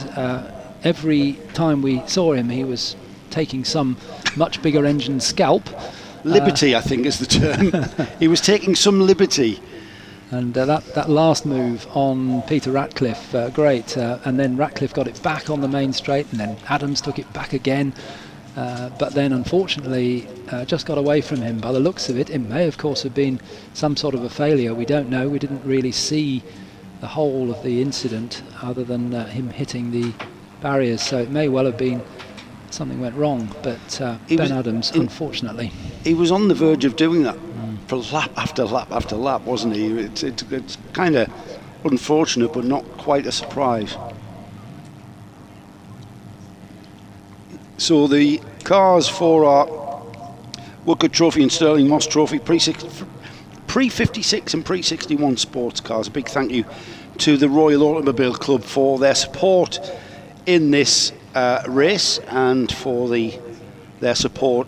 every time we saw him, he was taking some much bigger engine scalp. Liberty, I think, is the term. He was taking some liberty. And that last move on Peter Ratcliffe, great. And then Ratcliffe got it back on the main straight, and then Adams took it back again. But then, unfortunately, just got away from him. By the looks of it, it may, of course, have been some sort of a failure. We don't know. We didn't really see the whole of the incident other than him hitting the barriers. So it may well have been something went wrong. But Ben Adams, unfortunately, he was on the verge of doing that for lap after lap after lap, wasn't he? It's kind of unfortunate, but not quite a surprise. So the cars for our Woodcote Trophy and Stirling Moss Trophy pre-56 and pre-61 sports cars. A big thank you to the Royal Automobile Club for their support in this race, and for their support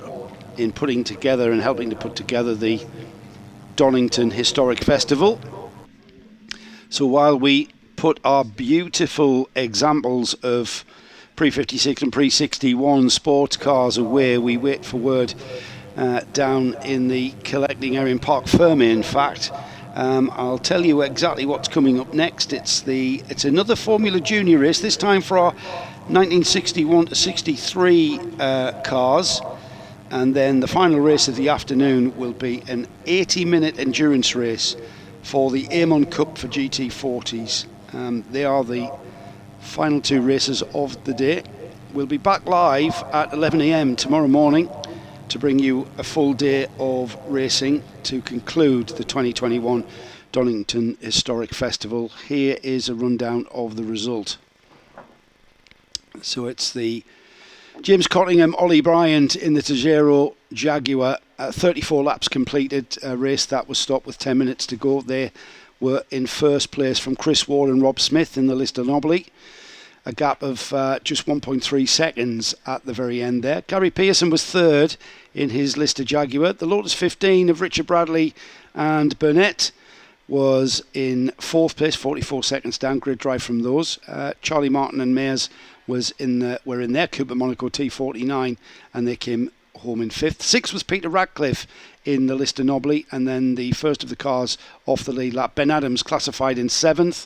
in putting together and helping to put together the Donington Historic Festival. So while we put our beautiful examples of pre-56 and pre-61 sports cars away, we wait for word down in the collecting area in Park Ferme. In fact, I'll tell you exactly what's coming up next. It's another Formula Junior race, this time for our 1961 to 63 cars, and then the final race of the afternoon will be an 80-minute endurance race for the Amon Cup for GT40s. They are the final two races of the day. We'll be back live at 11 a.m. tomorrow morning to bring you a full day of racing to conclude the 2021 Donington Historic Festival. Here is a rundown of the result. So it's the James Cottingham, Ollie Bryant in the Tajero Jaguar, 34 laps completed, a race that was stopped with 10 minutes to go. They were in first place from Chris Ward and Rob Smith in the Lister Nobly, a gap of just 1.3 seconds at the very end there. Gary Pearson was third in his Lister Jaguar. The Lotus 15 of Richard Bradley and Burnett was in fourth place, 44 seconds down, grid drive from those. Charlie Martin and Mayers were in their Cooper Monaco T49, and they came home in fifth. Sixth was Peter Ratcliffe in the Lister Nobly, and then the first of the cars off the lead lap, Ben Adams, classified in seventh.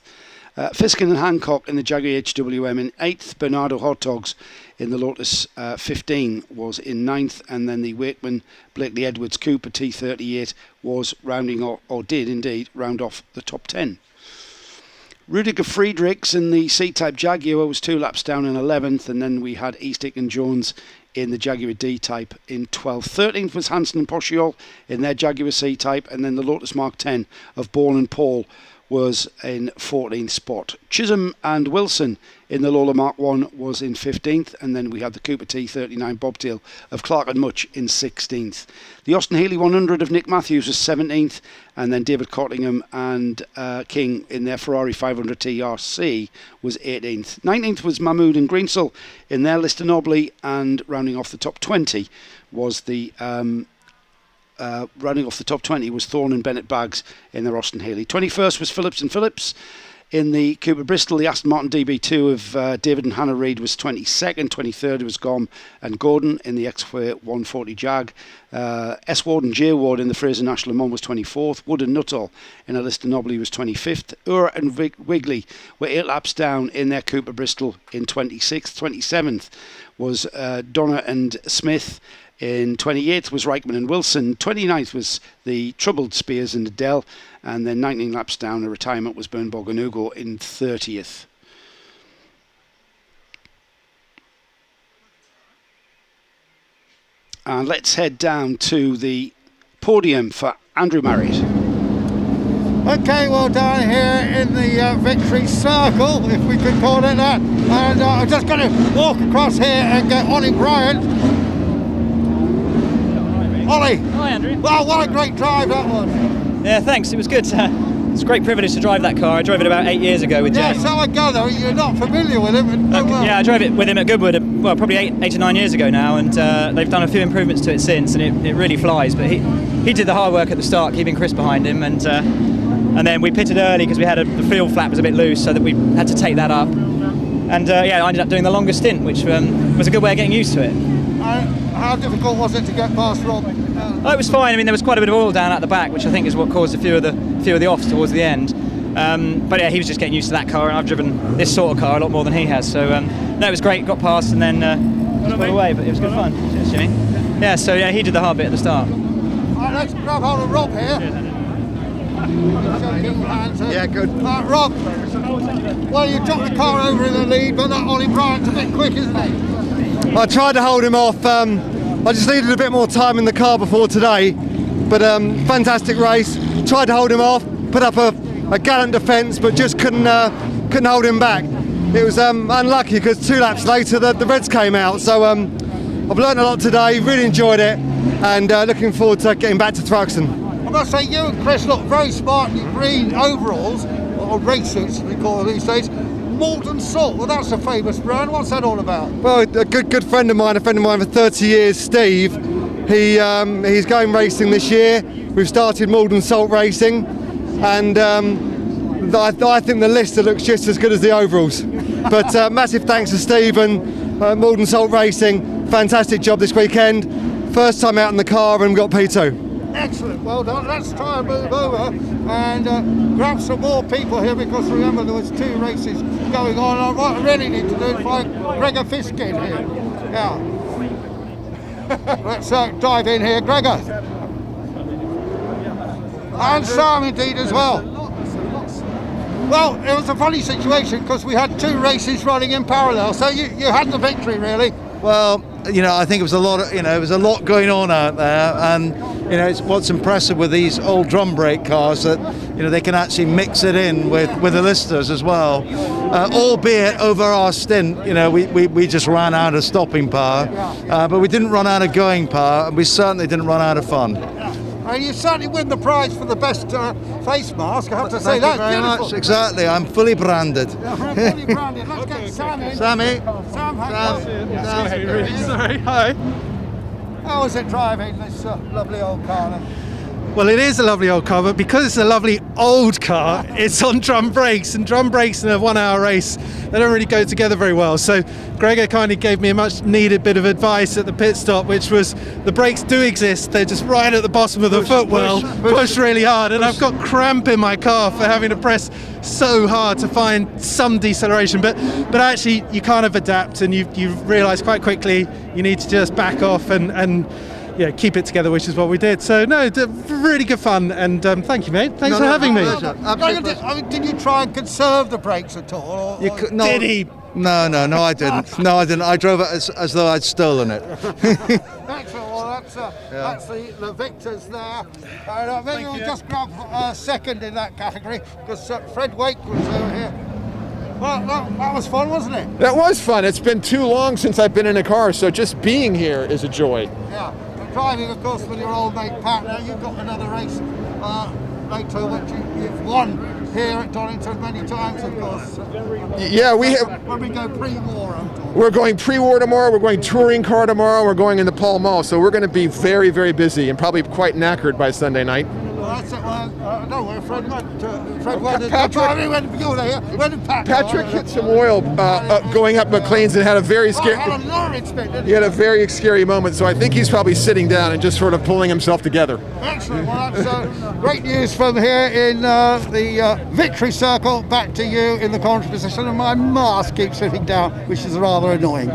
Fiskin and Hancock in the Jaguar HWM in 8th. Bernardo Hottogs in the Lotus 15 was in 9th, and then the Wakeman Blakely Edwards Cooper T38 was did indeed round off the top 10. Rudiger Friedrichs in the C-Type Jaguar was 2 laps down in 11th, and then we had Eastick and Jones in the Jaguar D-Type in 12th. 13th was Hansen and Posciol in their Jaguar C-Type, and then the Lotus Mark 10 of Bourne and Paul was in 14th spot. Chisholm and Wilson in the Lola Mark 1 was in 15th, and then we had the Cooper T39 Bobtail of Clark and Much in 16th. The Austin Healey 100 of Nick Matthews was 17th, and then David Cottingham and King in their Ferrari 500 TRC was 18th. 19th was Mahmood and Greensell in their Lister Nobly, and rounding off the top 20 was the running off the top 20 was Thorne and Bennett Baggs in their Austin Healey. 21st was Phillips and Phillips in the Cooper Bristol. The Aston Martin DB2 of David and Hannah Reid was 22nd. 23rd was Gom and Gordon in the X-Way 140 Jag. S. Ward and J. Ward in the Fraser National Le Mans was 24th. Wood and Nuttall in a Lister Nobly was 25th. Ura and Wigley were 8 laps down in their Cooper Bristol in 26th. 27th was Donna and Smith. In 28th was Reichman and Wilson. 29th was the troubled Spears and Adele. And then 19 laps down, a retirement was Bernbog and Ugo in 30th. And let's head down to the podium for Andrew Marriott. Okay, well, down here in the victory circle, if we could call it that. And I'm just going to walk across here and get Ollie Bryant. Ollie! Hi, Andrew. Wow, what a great drive that was. Yeah, thanks. It was good. It's a great privilege to drive that car. I drove it about 8 years ago with James. Yeah, so I gather you're not familiar with it. But Yeah, I drove it with him at Goodwood, probably eight or 9 years ago now, and they've done a few improvements to it since, and it really flies. But he did the hard work at the start, keeping Chris behind him, and then we pitted early because we had the fuel flap was a bit loose, so that we had to take that up. And I ended up doing the longest stint, which was a good way of getting used to it. How difficult was it to get past Rob? It was fine. I mean, there was quite a bit of oil down at the back, which I think is what caused a few of the offs towards the end. But yeah, he was just getting used to that car, and I've driven this sort of car a lot more than he has. So no, it was great. Got past and then just got away, but it was good fun. Cheers, Jimmy. Yeah, so yeah, he did the hard bit at the start. Right, let's grab hold of Rob here. Yeah, good. Rob, well, you dropped the car over in the lead, but that Ollie Bryant's a bit quick, isn't he? I tried to hold him off. I just needed a bit more time in the car before today, but fantastic race. Tried to hold him off, put up a gallant defence, but just couldn't hold him back. It was unlucky because 2 laps later the Reds came out. So I've learned a lot today, really enjoyed it, and looking forward to getting back to Thruxton. I must say, you and Chris look very smart in your green overalls, or race suits as we call it these days. Molten Salt, well, that's a famous brand. What's that all about? Well, a good friend of mine for 30 years, Steve. He's going racing this year. We've started Malden Salt Racing, and I think the Lister looks just as good as the overalls. But massive thanks to Steve and Malden Salt Racing. Fantastic job this weekend. First time out in the car and got P2. Excellent, well done. Let's try and move over and grab some more people here, because remember there was 2 races going on. And what I really need to do is find Gregor Fiskin here. Yeah. Let's dive in here, Gregor. And Sam indeed as well. Well, it was a funny situation because we had 2 races running in parallel, so you had the victory really. Well, I think it was a lot going on out there, and it's what's impressive with these old drum brake cars that they can actually mix it in with the Listers as well. Albeit over our stint, we just ran out of stopping power, but we didn't run out of going power, and we certainly didn't run out of fun. And you certainly win the prize for the best face mask, I have to say. Thank you very much. Exactly, I'm fully branded. Fully branded. Let's get Sam in. Sammy. Sorry, hi. How was it driving this lovely old car then? Well, it is a lovely old car, but because it's a lovely old car, it's on drum brakes, and drum brakes in a 1 hour race, they don't really go together very well. So Gregor kindly gave me a much needed bit of advice at the pit stop, which was the brakes do exist, they're just right at the bottom of the footwell, push really hard, and I've got cramp in my car for having to press so hard to find some deceleration, but actually you kind of adapt, and you realise quite quickly you need to just back off and keep it together, which is what we did. So no, really good fun, and thank you, mate. Thanks for having me. Did you try and conserve the brakes at all? Did he? No, I didn't. No, I didn't. I drove it as though I'd stolen it. Excellent. Well, that's the victors there. Maybe we'll just grab second in that category, because Fred Wake was over here. Well, that was fun, wasn't it? That was fun. It's been too long since I've been in a car, so just being here is a joy. Yeah. Driving, of course, with your old mate Pat. Now you've got another race later, which you've won here at Donington many times, of course. Yeah, we have. When we go pre-war, I'm talking. We're going pre-war tomorrow. We're going touring car tomorrow. We're going into Pall Mall, so we're going to be very, very busy and probably quite knackered by Sunday night. Well, that's it. No, where Fred went. Patrick hit some oil going up McLean's and had a very scary. He had a very scary moment, so I think he's probably sitting down and just sort of pulling himself together. Excellent. Well, that's great news from here in the victory circle. Back to you in the commentary position, and my mask keeps sitting down, which is rather annoying.